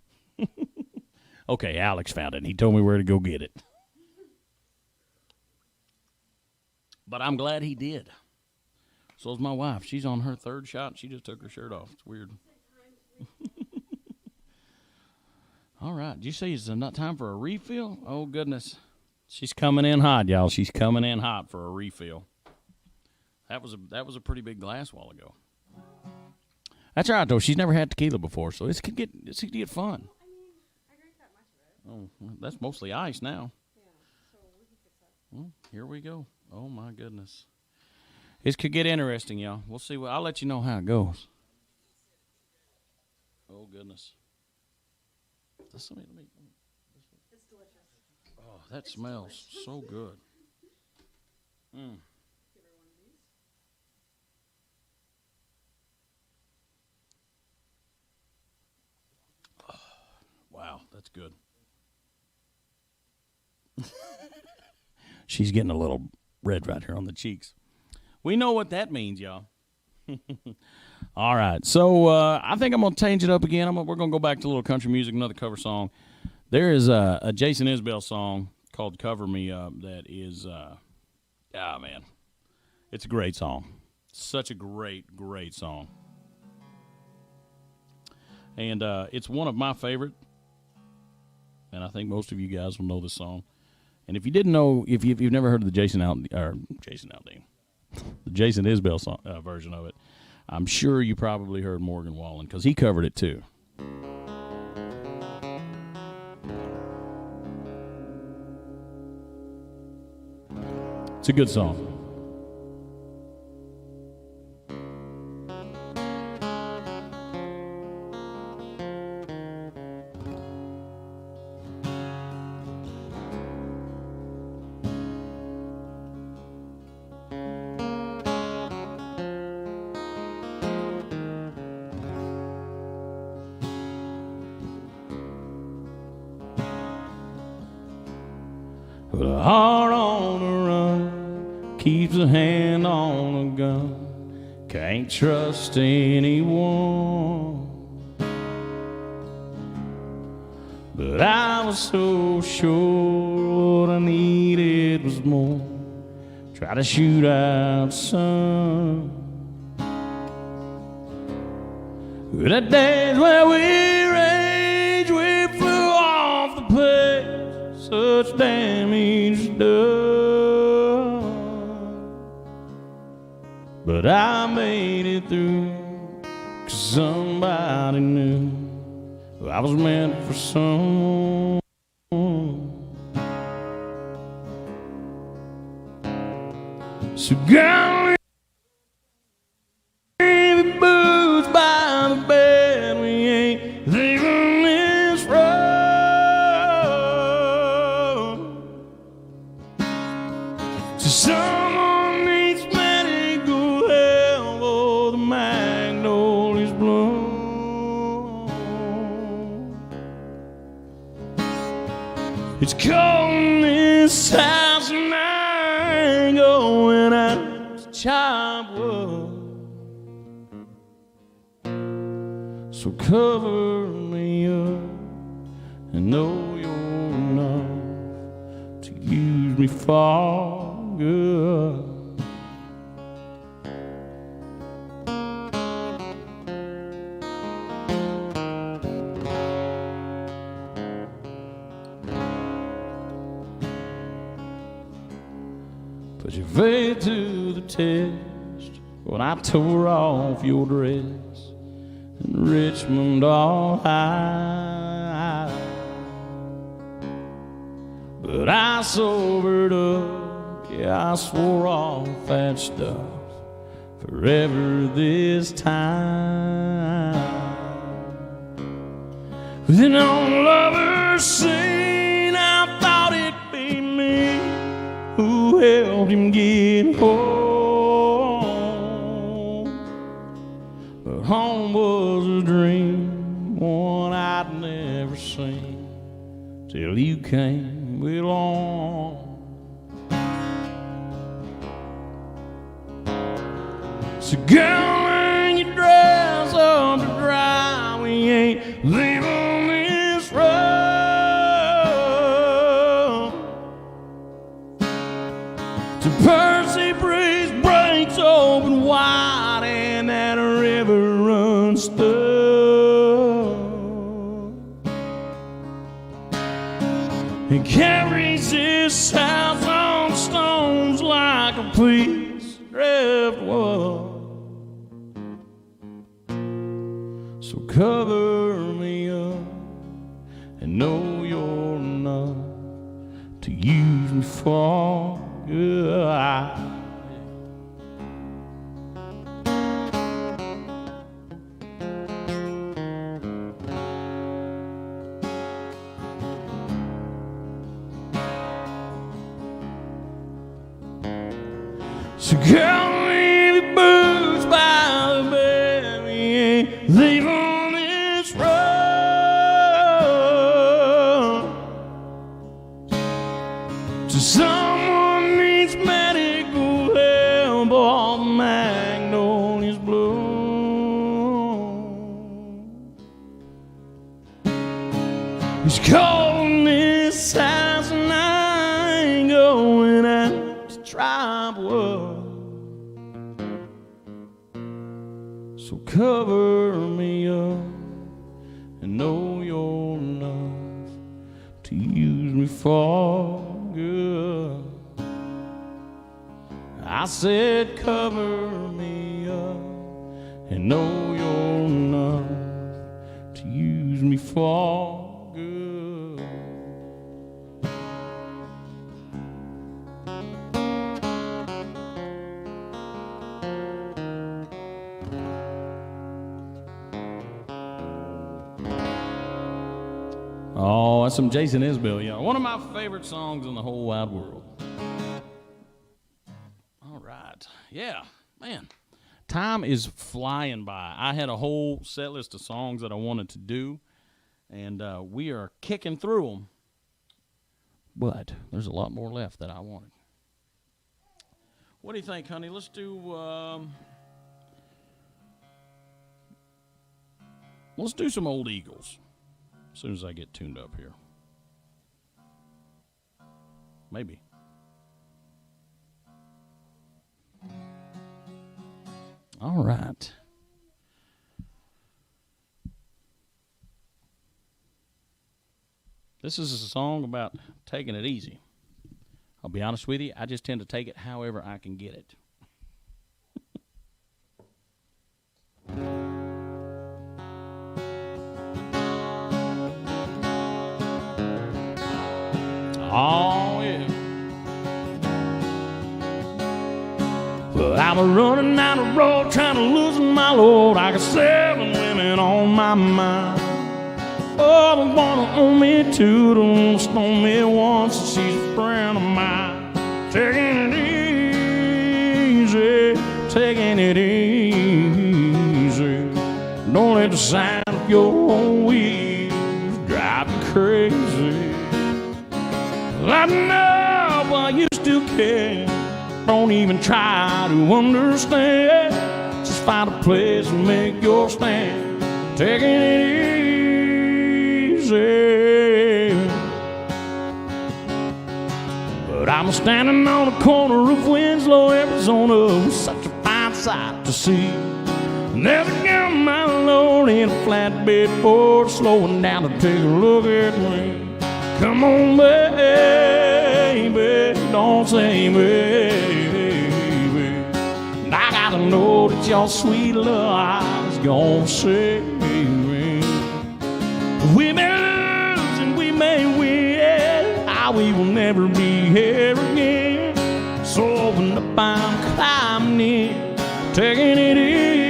Okay, Alex found it, and he told me where to go get it. But I'm glad he did. So's my wife. She's on her third shot. She just took her shirt off. It's weird. All right. Did you say it's not time for a refill? Oh, goodness. She's coming in hot, y'all. She's coming in hot for a refill. That was a pretty big glass a while ago. That's all right, though. She's never had tequila before, so this could get fun. I drank that much of it. Oh, well, that's mostly ice now. Yeah, so we can fix that. Well, here we go. Oh, my goodness. This could get interesting, y'all. We'll see. I'll let you know how it goes. Oh, goodness. It's delicious. Oh, that smells so good. Mm. Give her one of these. Wow, that's good. She's getting a little red right here on the cheeks. We know what that means, y'all. All right, so I think I'm going to change it up again. We're going to go back to a little country music, another cover song. There is a Jason Isbell song called Cover Me Up that is, man, it's a great song. Such a great, great song. And it's one of my favorite, and I think most of you guys will know this song. And if you didn't know, if you've never heard of the Jason Aldean, the Jason Isbell song, version of it, I'm sure you probably heard Morgan Wallen because he covered it too. It's a good song. With a heart on the run, keeps a hand on a gun, can't trust anyone. But I was so sure what I needed was more. Try to shoot out some. The days where we raged, we flew off the place, such damage done. But I made it through, 'cause somebody knew I was meant for someone. So girl, leave the booze by the bed. We ain't leaving this road. So someone needs medical help, or the magnolias bloom. It's cold in this house and I ain't going out to chop wood. So cover me up and know you're enough to use me for good. Put your faith to the test when I tore off your dress in Richmond all high. But I sobered up, yeah, I swore off that stuff forever this time. Then on lover's scene, I thought it'd be me who helped him get home. But home was a dream, one I'd never seen till you came along. So girl, when you dress up to dry, we ain't leaving this road. To Percy Breeze breaks open wide and that river runs through. It carries this house on stones like a piece of driftwood. So cover me up and know you're enough to use me for good. So girl, leave your boots by the bed. We ain't leaving this road. So someone needs medical help, all the magnolias bloom. It's cold in this house and I ain't going out to try wood. So cover me up and know you're enough to use me for good. I said cover me up and know you're enough to use me for good. Oh, that's some Jason Isbell, y'all. One of my favorite songs in the whole wide world. All right. Yeah, man. Time is flying by. I had a whole set list of songs that I wanted to do, and we are kicking through them. But there's a lot more left that I wanted. What do you think, honey? Let's do some Old Eagles. soon as I get tuned up here. Maybe. All right. This is a song about taking it easy. I'll be honest with you, I just tend to take it however I can get it. Oh, yeah. Well, I was running down the road trying to loosen my load. I got 7 women on my mind. Oh, the one who owned me two, the one who stoned me once, and she's a friend of mine. Taking it easy, taking it easy. Don't let the sound of your own wheels drive you crazy. I know why you still care. Don't even try to understand. Just find a place and make your stand. Taking it easy. But I'm standing on the corner of Winslow, Arizona, with such a fine sight to see. And there's a girl my lord in a flatbed Ford, slowing down to take a look at me. Come on, baby, don't say baby. I gotta know that your sweet love is gonna save me. We may lose and we may win, we will never be here again. So open up, I'm climbing in, taking it easy.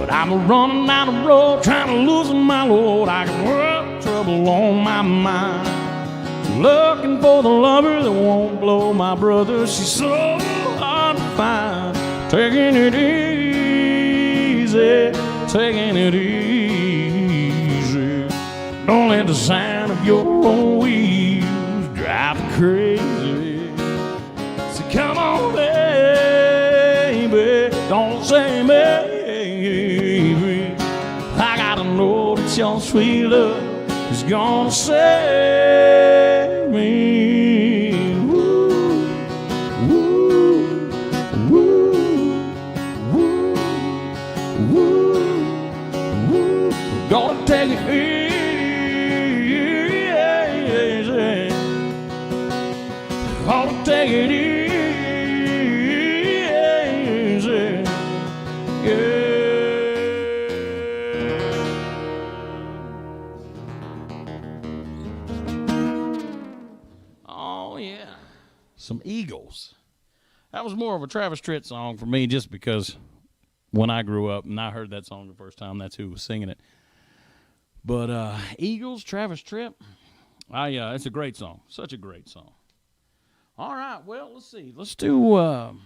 I'm running down the road, trying to loosen my load. I got world trouble on my mind. Looking for the lover that won't blow my brother. She's so hard to find. Taking it easy, taking it easy. Don't let the sound of your own wheels drive you crazy. So come on, baby, don't say maybe. I gotta know that your sweet love is gonna save me. Woo, woo, woo, woo, woo, woo. Gonna take it easy. Gonna take it easy. Yeah. Some Eagles. That was more of a Travis Tritt song for me, just because when I grew up and I heard that song the first time, that's who was singing it. But Eagles, Travis Tritt, it's a great song. Such a great song. All right, well, let's see. Let's do, I'm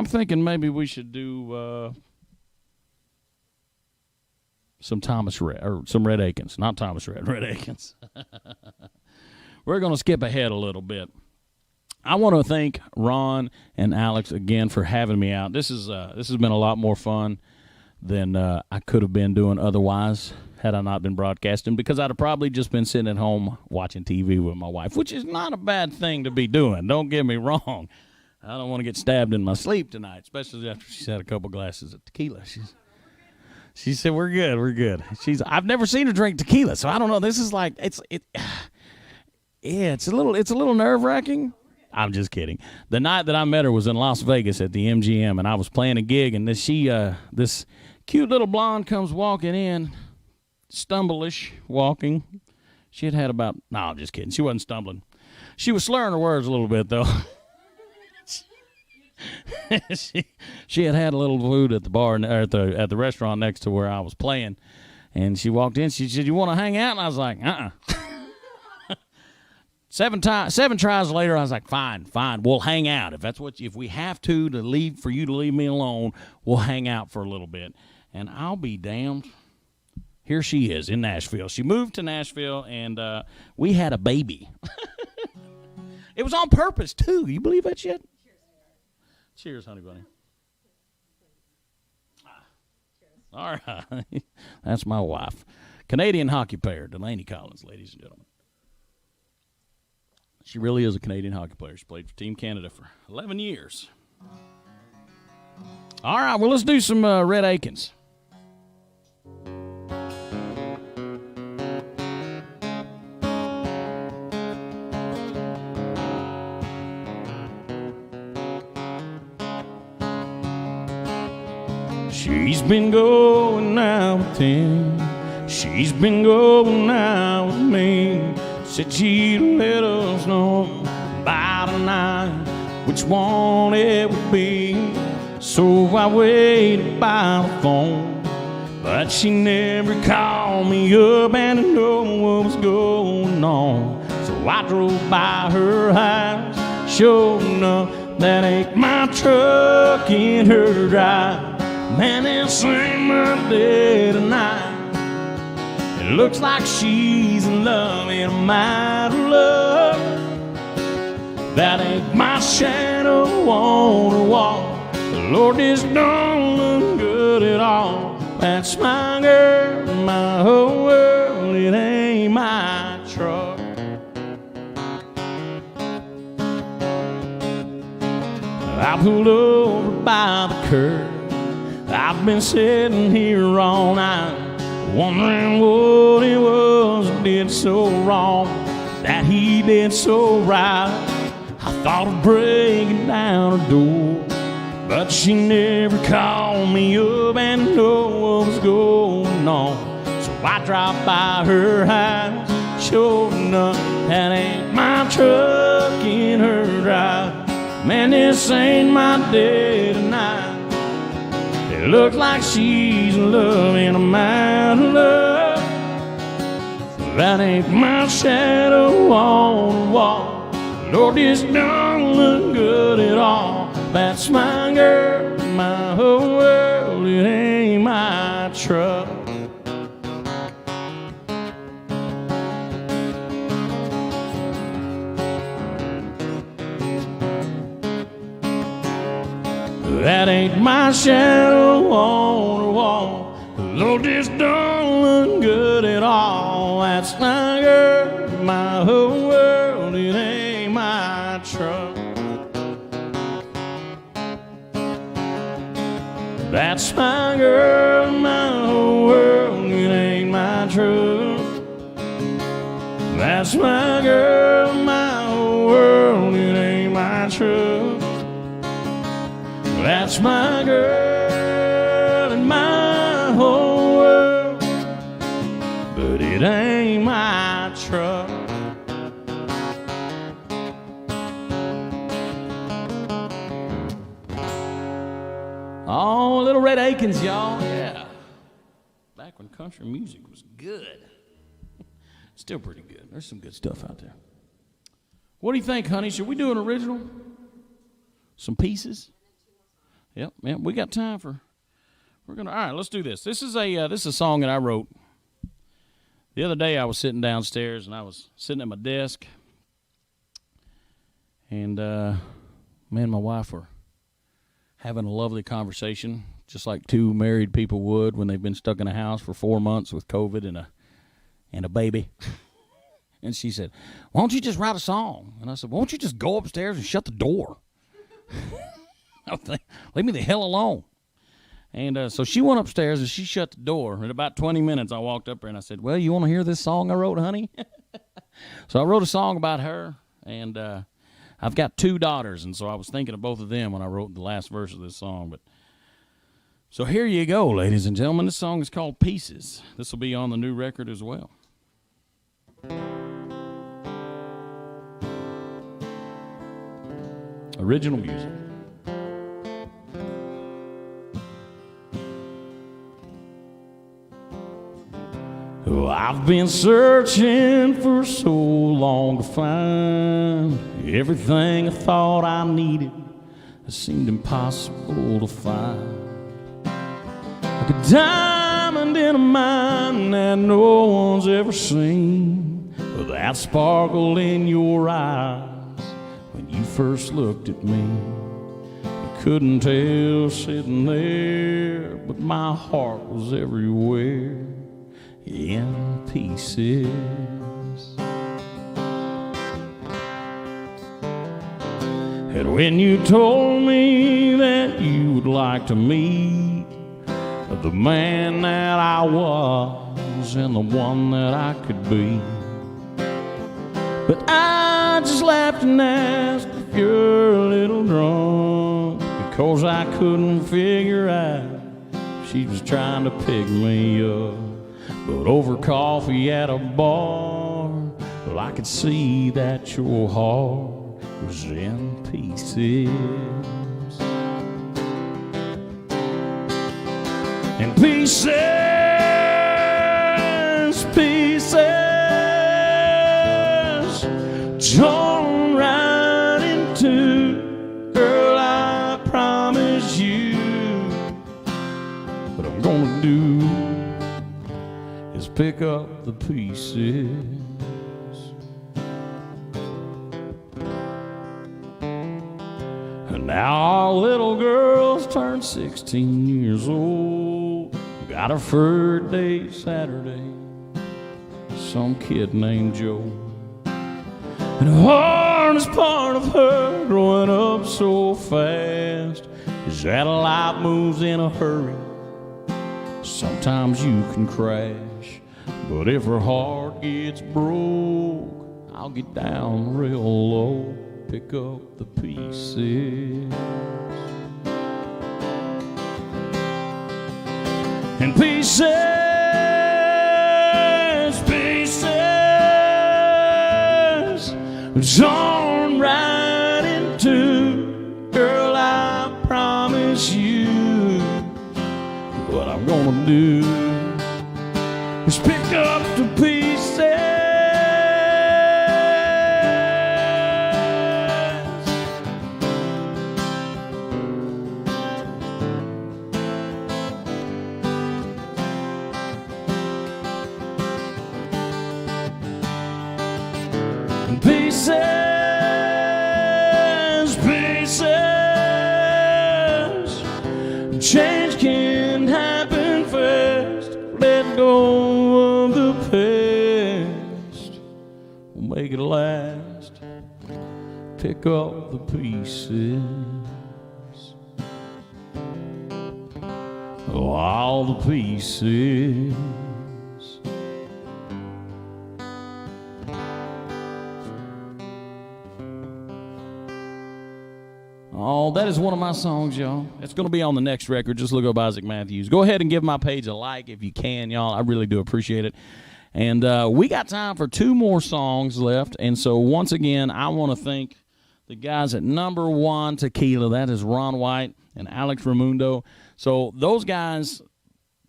thinking maybe we should do some some Red Akins. Not Thomas Red Akins. We're going to skip ahead a little bit. I want to thank Ron and Alex again for having me out. This has been a lot more fun than I could have been doing otherwise had I not been broadcasting, because I'd have probably just been sitting at home watching TV with my wife, which is not a bad thing to be doing. Don't get me wrong. I don't want to get stabbed in my sleep tonight, especially after she's had a couple glasses of tequila. She said, we're good. I've never seen her drink tequila, so I don't know. This is like, it's a little nerve-wracking. I'm just kidding. The night that I met her was in Las Vegas at the MGM, and I was playing a gig, and this cute little blonde comes walking in, stumblish walking. She had about, no, I'm just kidding. She wasn't stumbling. She was slurring her words a little bit, though. she had a little food at the bar, or at the restaurant next to where I was playing. And she walked in. She said, "You want to hang out?" And I was like, "Uh-uh." 7 tries later, I was like, fine, we'll hang out. If we have to leave, for you to leave me alone, we'll hang out for a little bit. And I'll be damned. Here she is in Nashville. She moved to Nashville, and we had a baby. It was on purpose, too. You believe that shit? Cheers, honey bunny. All right. That's my wife. Canadian hockey player, Delaney Collins, ladies and gentlemen. She really is a Canadian hockey player. She played for Team Canada for 11 years. All right, well, let's do some Red Akins. She's been going out with him. She's been going out with me. Said she'd let us know by tonight which one it would be. So I waited by the phone, but she never called me up and to know what was going on. So I drove by her house, sure enough, that ain't my truck in her drive. Man, this ain't my day tonight. It looks like she's in love, and I'm out of love. That ain't my shadow on the wall. The Lord, this don't look good at all. That's my girl, my whole world. It ain't my truck. I pulled over by the curb. I've been sitting here all night, wondering what it was that did so wrong, that he did so right. I thought of breaking down her door, but she never called me up and know what was going on. So I dropped by her house, sure enough, that ain't my truck in her drive. Man, this ain't my day tonight. It looks like she's in love and I'm out of love. That ain't my shadow on the wall. Lord, this don't look good at all. That's my girl, my whole world. It ain't my truck. That ain't my shadow on the wall. Lord, this don't look good at all. That's my girl, my whole world. It ain't my truck. That's my girl, my whole world. It ain't my truck. That's my girl, my whole world. It ain't my truck. That's my girl and my whole world, but it ain't my truck. Oh, Little Red Akins, y'all. Yeah. Back when country music was good. Still pretty good. There's some good stuff out there. What do you think, honey? Should we do an original? Some pieces? Yep, we got time for. All right, let's do this. This is a song that I wrote. The other day I was sitting downstairs and I was sitting at my desk, and me and my wife were having a lovely conversation, just like two married people would when they've been stuck in a house for 4 months with COVID and a baby. And she said, "Why don't you just write a song?" And I said, "Why don't you just go upstairs and shut the door? Leave me the hell alone." And so she went upstairs and she shut the door. In about 20 minutes, I walked up there and I said, "Well, you want to hear this song I wrote, honey?" So I wrote a song about her, and I've got 2 daughters, and so I was thinking of both of them when I wrote the last verse of this song. But so here you go, ladies and gentlemen. This song is called Pieces. This will be on the new record as well. Original music. I've been searching for so long to find everything I thought I needed. It seemed impossible to find. Like a diamond in a mine that no one's ever seen. With that sparkle in your eyes when you first looked at me. You couldn't tell sitting there, but my heart was everywhere in pieces. And when you told me that you would like to meet the man that I was and the one that I could be, but I just laughed and asked if you're a little drunk, because I couldn't figure out if she was trying to pick me up. But over coffee at a bar, well, I could see that your heart was in pieces. In pieces, pieces, torn right in two. Girl, I promise you, what I'm gonna do is pick up the pieces. And now our little girl's turned 16 years old. Got her third day Saturday, some kid named Joe. And the hardest part of her growing up so fast is that life moves in a hurry. Sometimes you can crash, but if her heart gets broke, I'll get down real low, pick up the pieces. And pieces, pieces, torn right in two. Girl, I promise you, what I'm gonna do is pick up the pieces. Pieces, pieces, change can happen fast. Let go of the past, we'll make it last. Pick up the pieces, oh, all the pieces. Oh, that is one of my songs, y'all. It's going to be on the next record. Just look up Isaac Mathews. Go ahead and give my page a like if you can, y'all. I really do appreciate it. And we got time for 2 more songs left. And so, once again, I want to thank the guys at Number One Tequila. That is Ron White and Alex Reymundo. So, those guys,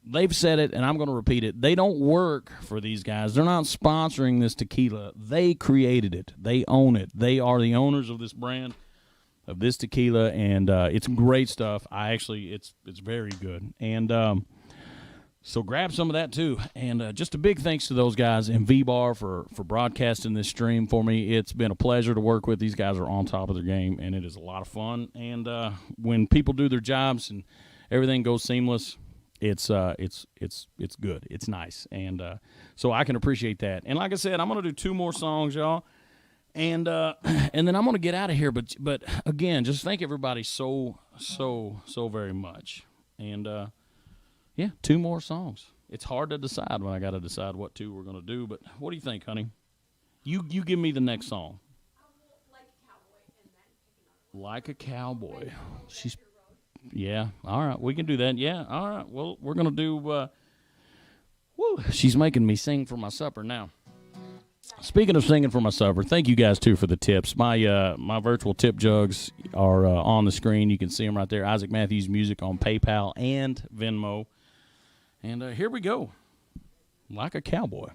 they've said it, and I'm going to repeat it. They don't work for these guys. They're not sponsoring this tequila. They created it. They own it. They are the owners of this brand, of this tequila, and it's great stuff. It's very good. And so grab some of that too. And just a big thanks to those guys in VBar for broadcasting this stream for me. It's been a pleasure to work with. These guys are on top of their game, and it is a lot of fun. And when people do their jobs and everything goes seamless, it's good. It's nice. And so I can appreciate that. And like I said, I'm going to do 2 more songs, y'all. And then I'm going to get out of here. But again, just thank everybody so very much. And, yeah, 2 more songs. It's hard to decide when I got to decide what 2 we're going to do. But what do you think, honey? You give me the next song. Like a Cowboy. She's, yeah, all right. We can do that. Yeah, all right. Well, we're going to do, she's making me sing for my supper now. Speaking of singing for my supper, thank you guys, too, for the tips. My virtual tip jugs are on the screen. You can see them right there. Isaac Mathews Music on PayPal and Venmo. And here we go. like a cowboy.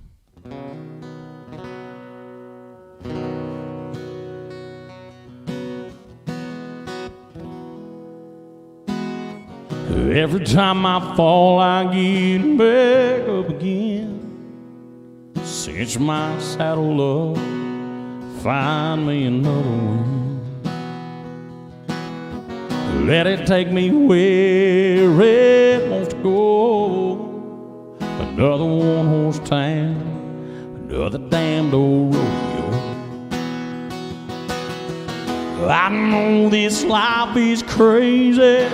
Every time I fall, I get back up again. Cinch my saddle up, find me another wind. Let it take me where it wants to go. Another one-horse town, another damned old rodeo. I know this life is crazy.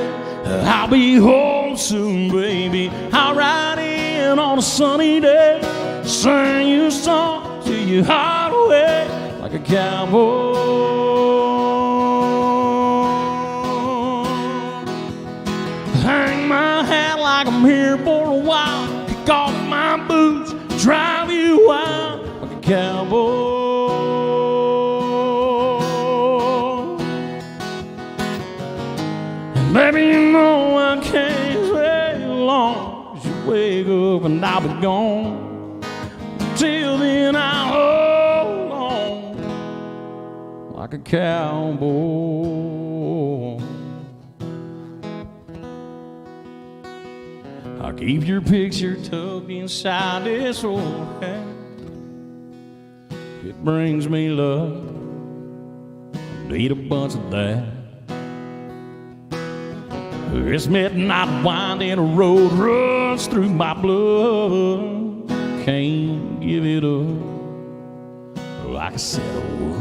I'll be home soon, baby. I'll ride in on a sunny day, sing you a song till your heart away like a cowboy. Hang my hat like I'm here for a while. Kick off my boots, drive you wild like a cowboy. Baby, you know I can't stay long, 'cause you wake up and I'll be gone. Till then I'll hold on like a cowboy. I'll keep your picture tucked inside this old hat. It brings me love, I need a bunch of that. This midnight winding road runs through my blood. Can't give it up like I said I would.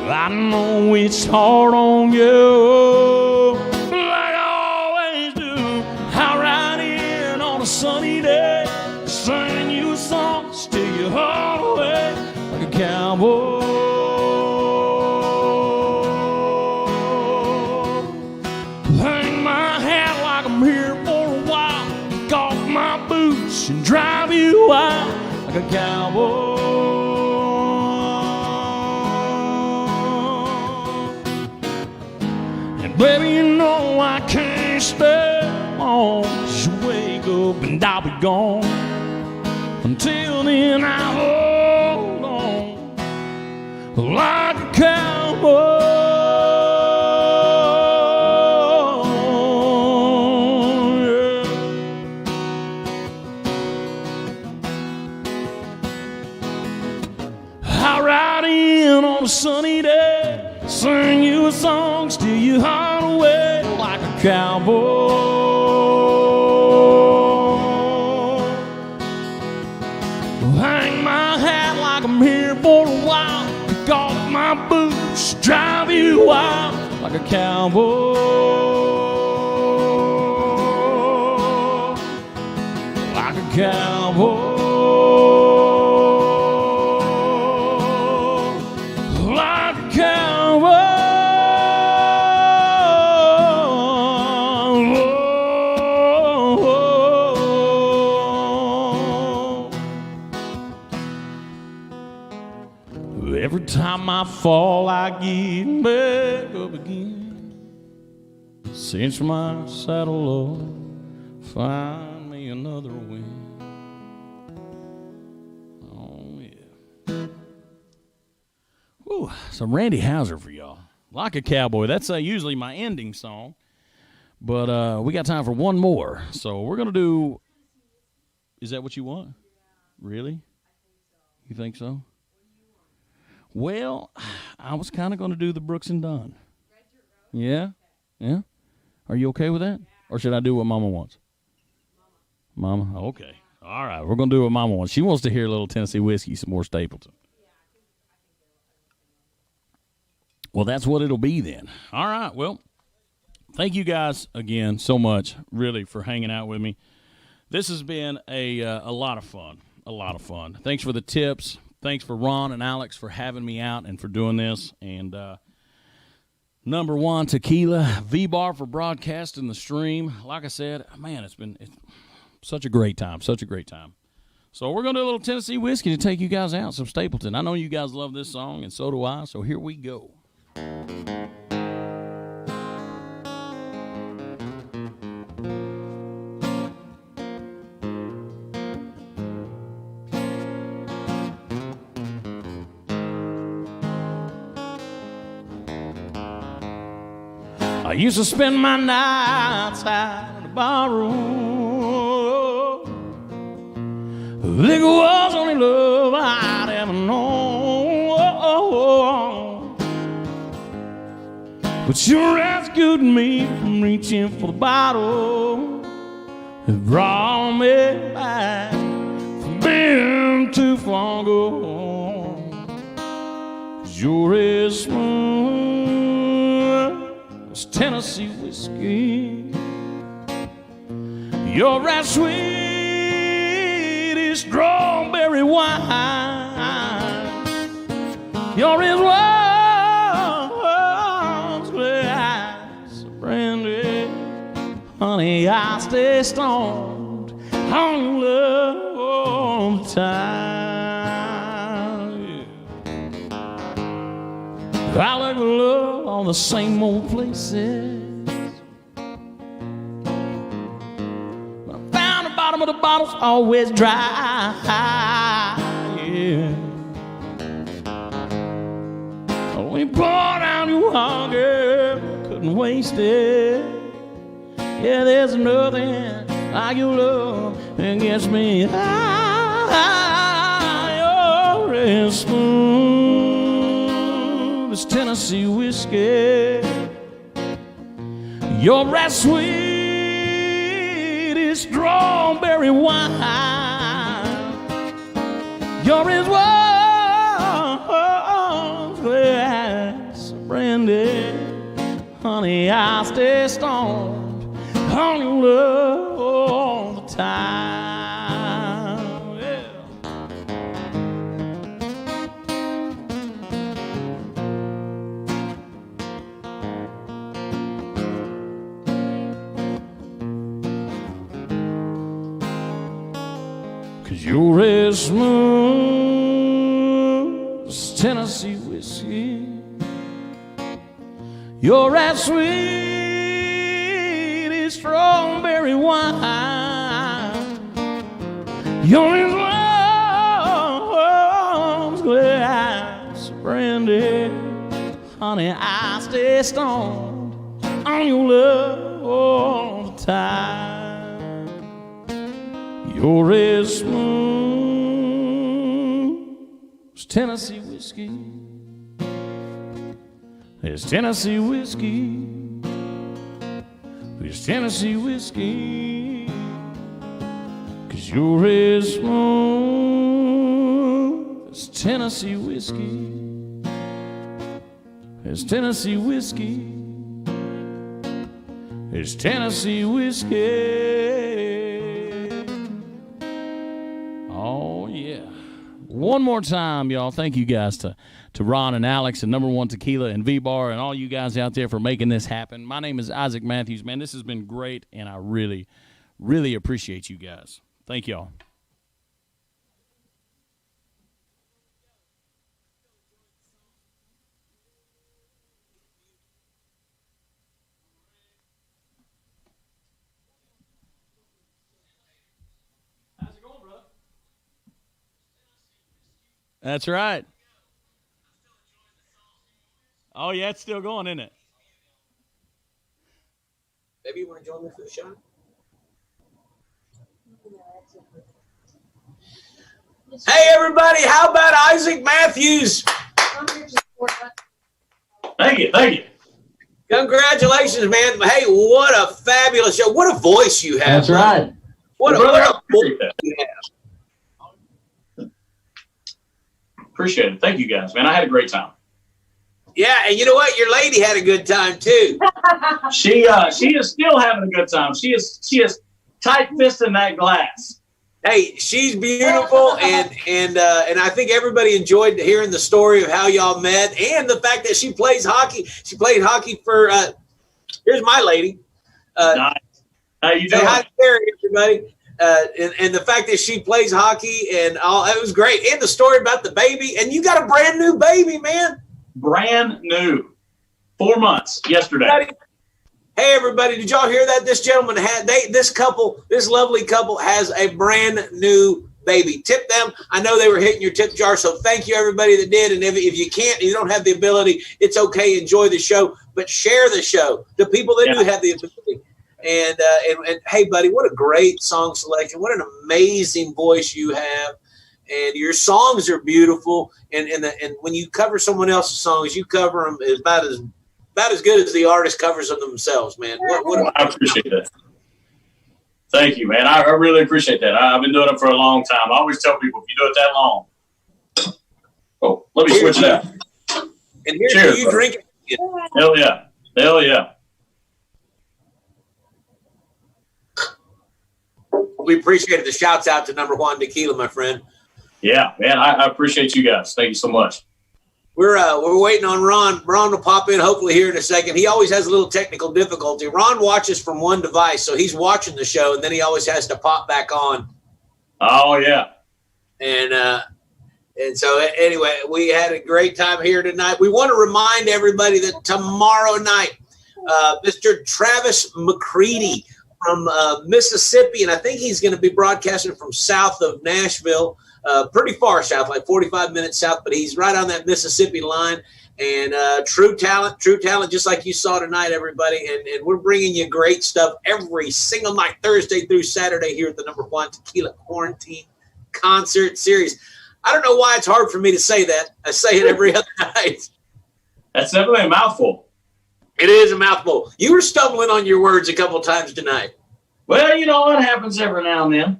I know it's hard on you, like I always do. I'll ride in on a sunny day, sing you a song, steal your heart away like a cowboy. And drive you out like a cowboy. And baby, you know I can't stay long. Just wake up and I'll be gone. Until then I hold on like a cowboy. Sunny day, sing you a song, steal your heart away like a cowboy. Hang my hat like I'm here for a while. Pick off my boots, drive you wild like a cowboy. Like a cowboy. Every time I fall, I get back up again. Cinch my saddle up, find me another wind. Oh, yeah. Whew, some Randy Houser for y'all. Like a Cowboy. That's usually my ending song. But we got time for one more. So we're going to do... Is that what you want? Really? You think so? Well, I was kind of going to do the Brooks and Dunn. Yeah? Yeah? Are you okay with that? Or should I do what Mama wants? Mama? Okay. All right. We're going to do what Mama wants. She wants to hear a little Tennessee whiskey, some more Stapleton. Well, that's what it'll be then. All right. Well, thank you guys again so much, really, for hanging out with me. This has been a lot of fun. A lot of fun. Thanks for the tips. Thanks for Ron and Alex for having me out and for doing this. And number one, tequila, VBar for broadcasting the stream. Like I said, man, it's such a great time, such a great time. So we're going to do a little Tennessee whiskey to take you guys out, some Stapleton. I know you guys love this song, and so do I, so here we go. I used to spend my nights out in the barroom. Liquor was only love I'd ever known. But you rescued me from reaching for the bottle. It brought me back from being too far gone. 'Cause you're as smooth as Tennessee whiskey. You're as sweet as strawberry wine. You're as warm as glass of brandy. Honey, I stay stoned on love all the time. Yeah. I look for love on the same old places. But I found the bottom of the bottle's always dry. Yeah. When you poured out your heart, girl, couldn't waste it. Yeah, there's nothing like your love that gets me high. You're as smooth as Tennessee whiskey. You're as sweet as strawberry wine. You're as warm as glass of brandy. Honey, I stay stoned on your love all the time. Yeah. Cause you're as smooth as Tennessee whiskey. You're as sweet strawberry wine. You're as warm as glass of brandy. Honey, I stay stoned on your love all the time. You're as smooth as Tennessee whiskey. It's Tennessee whiskey. It's Tennessee whiskey. 'Cause you're as smooth as Tennessee whiskey. It's Tennessee whiskey. It's Tennessee whiskey. Oh, yeah. One more time, y'all. Thank you guys to Ron and Alex and Number One Tequila and VBar and all you guys out there for making this happen. My name is Isaac Mathews. Man, this has been great, and I really, really appreciate you guys. Thank y'all. How's it going, bro? That's right. Oh, yeah, it's still going, isn't it? Maybe you want to join me for the shot? Hey, everybody. How about Isaac Mathews? Thank you. Thank you. Congratulations, man. Hey, what a fabulous show. What a voice you have. That's right. What a voice you have. Appreciate it. Thank you, guys, man. I had a great time. Yeah, and you know what? Your lady had a good time, too. She is still having a good time. She is tight fisting that glass. Hey, she's beautiful, and I think everybody enjoyed hearing the story of how y'all met, and the fact that she plays hockey. She played hockey for. Here's my lady. Nice. How you doing? Say hi to Terry, everybody. And the fact that she plays hockey and all, it was great. And the story about the baby, and you got a brand new baby, man. Brand new. 4 months yesterday. Hey, everybody, did y'all hear that? This gentleman had, this lovely couple has a brand new baby. Tip them. I know they were hitting your tip jar, so thank you everybody that did. And if you can't, you don't have the ability, it's okay. Enjoy the show, but share the show to people that do have the ability. And hey, buddy, what a great song selection. What an amazing voice you have. And your songs are beautiful. And when you cover someone else's songs, you cover them about as good as the artist covers them themselves, man. I appreciate that. Thank you, man. I really appreciate that. I've been doing it for a long time. I always tell people, if you do it that long. Oh, let me switch it out. And here's Cheers, you drinking. Hell yeah. Hell yeah. We appreciate the shouts out to number one tequila, my friend. Yeah, man. I appreciate you guys. Thank you so much. We're waiting on Ron. Ron will pop in hopefully here in a second. He always has a little technical difficulty. Ron watches from one device, so he's watching the show, and then he always has to pop back on. Oh yeah. And so anyway, we had a great time here tonight. We want to remind everybody that tomorrow night, Mr. Travis McCready from Mississippi, and I think he's going to be broadcasting from south of Nashville. Pretty far south, like 45 minutes south, but he's right on that Mississippi line. And true talent, just like you saw tonight, everybody. And we're bringing you great stuff every single night, Thursday through Saturday here at the number one Tequila Quarantine Concert Series. I don't know why it's hard for me to say that. I say it every other night. That's definitely a mouthful. It is a mouthful. You were stumbling on your words a couple times tonight. Well, you know what happens every now and then.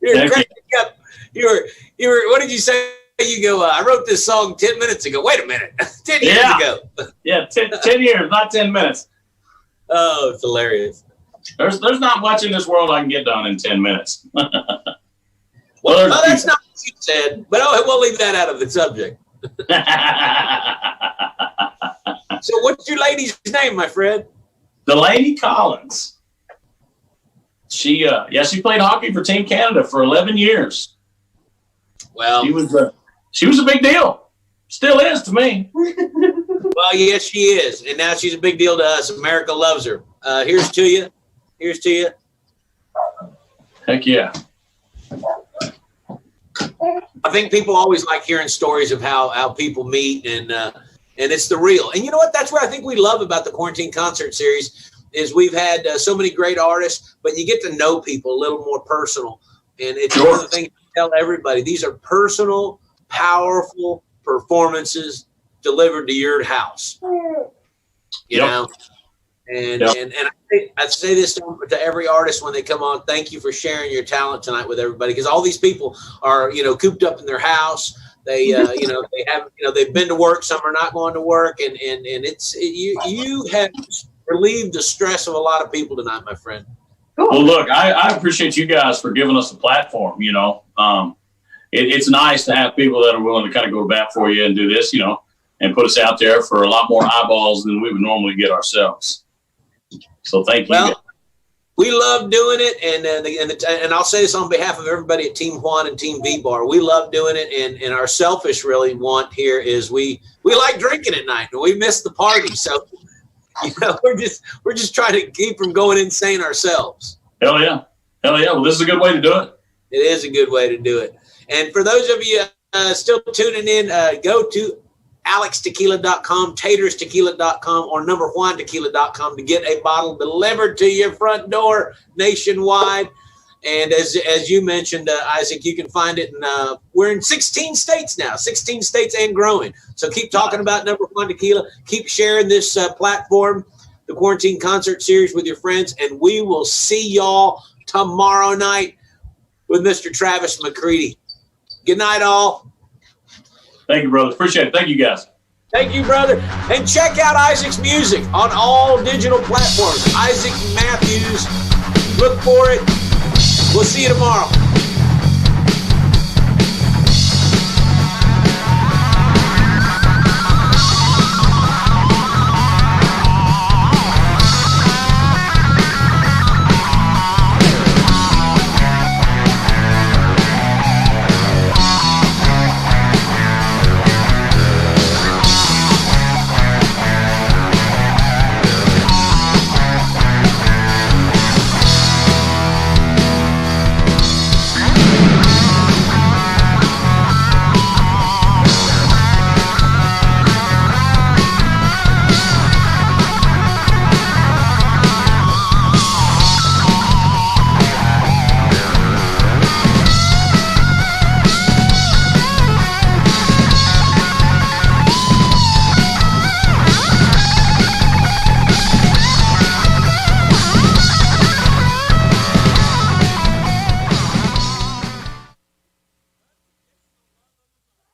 You're cracking up. You were. What did you say? You go. I wrote this song 10 minutes ago. Wait a minute, 10 years ago. Yeah, 10 years, not 10 minutes. Oh, it's hilarious. There's not much in this world I can get done in 10 minutes. Well, that's not what you said, but we'll leave that out of the subject. So, what's your lady's name, my friend? Delaney Collins. She played hockey for Team Canada for 11 years. Well, she was a big deal. Still is to me. Well, yes, she is, and now she's a big deal to us. America loves her. Here's to you. Here's to you. Heck yeah. I think people always like hearing stories of how people meet, and it's the real. And you know what? That's what I think we love about the Quarantine Concert Series is we've had so many great artists, but you get to know people a little more personal. And it's one of the things I tell everybody. These are personal, powerful performances delivered to your house. You know? And I say this to every artist when they come on. Thank you for sharing your talent tonight with everybody, because all these people are, cooped up in their house. They, they've been to work. Some are not going to work, and you have relieved the stress of a lot of people tonight, my friend. Well, look, I appreciate you guys for giving us a platform. It's nice to have people that are willing to kind of go to bat for you and do this, and put us out there for a lot more eyeballs than we would normally get ourselves. So thank you. Well, we love doing it, and I'll say this on behalf of everybody at Team JUAN and Team VBar. We love doing it, and our selfish really want here is we like drinking at night, and we miss the party. So, we're just trying to keep from going insane ourselves. Hell yeah. Well, this is a good way to do it. It is a good way to do it. And for those of you still tuning in, go to alextequila.com, taterstequila.com, or numberjuantequila.com to get a bottle delivered to your front door nationwide. And as you mentioned, Isaac, you can find it. We're in 16 states now, 16 states and growing. So keep talking about Number One Tequila. Keep sharing this platform, the Quarantine Concert Series, with your friends. And we will see y'all tomorrow night with Mr. Travis McCready. Good night, all. Thank you, brother. Appreciate it. Thank you, guys. Thank you, brother. And check out Isaac's music on all digital platforms. Isaac Mathews. Look for it. We'll see you tomorrow.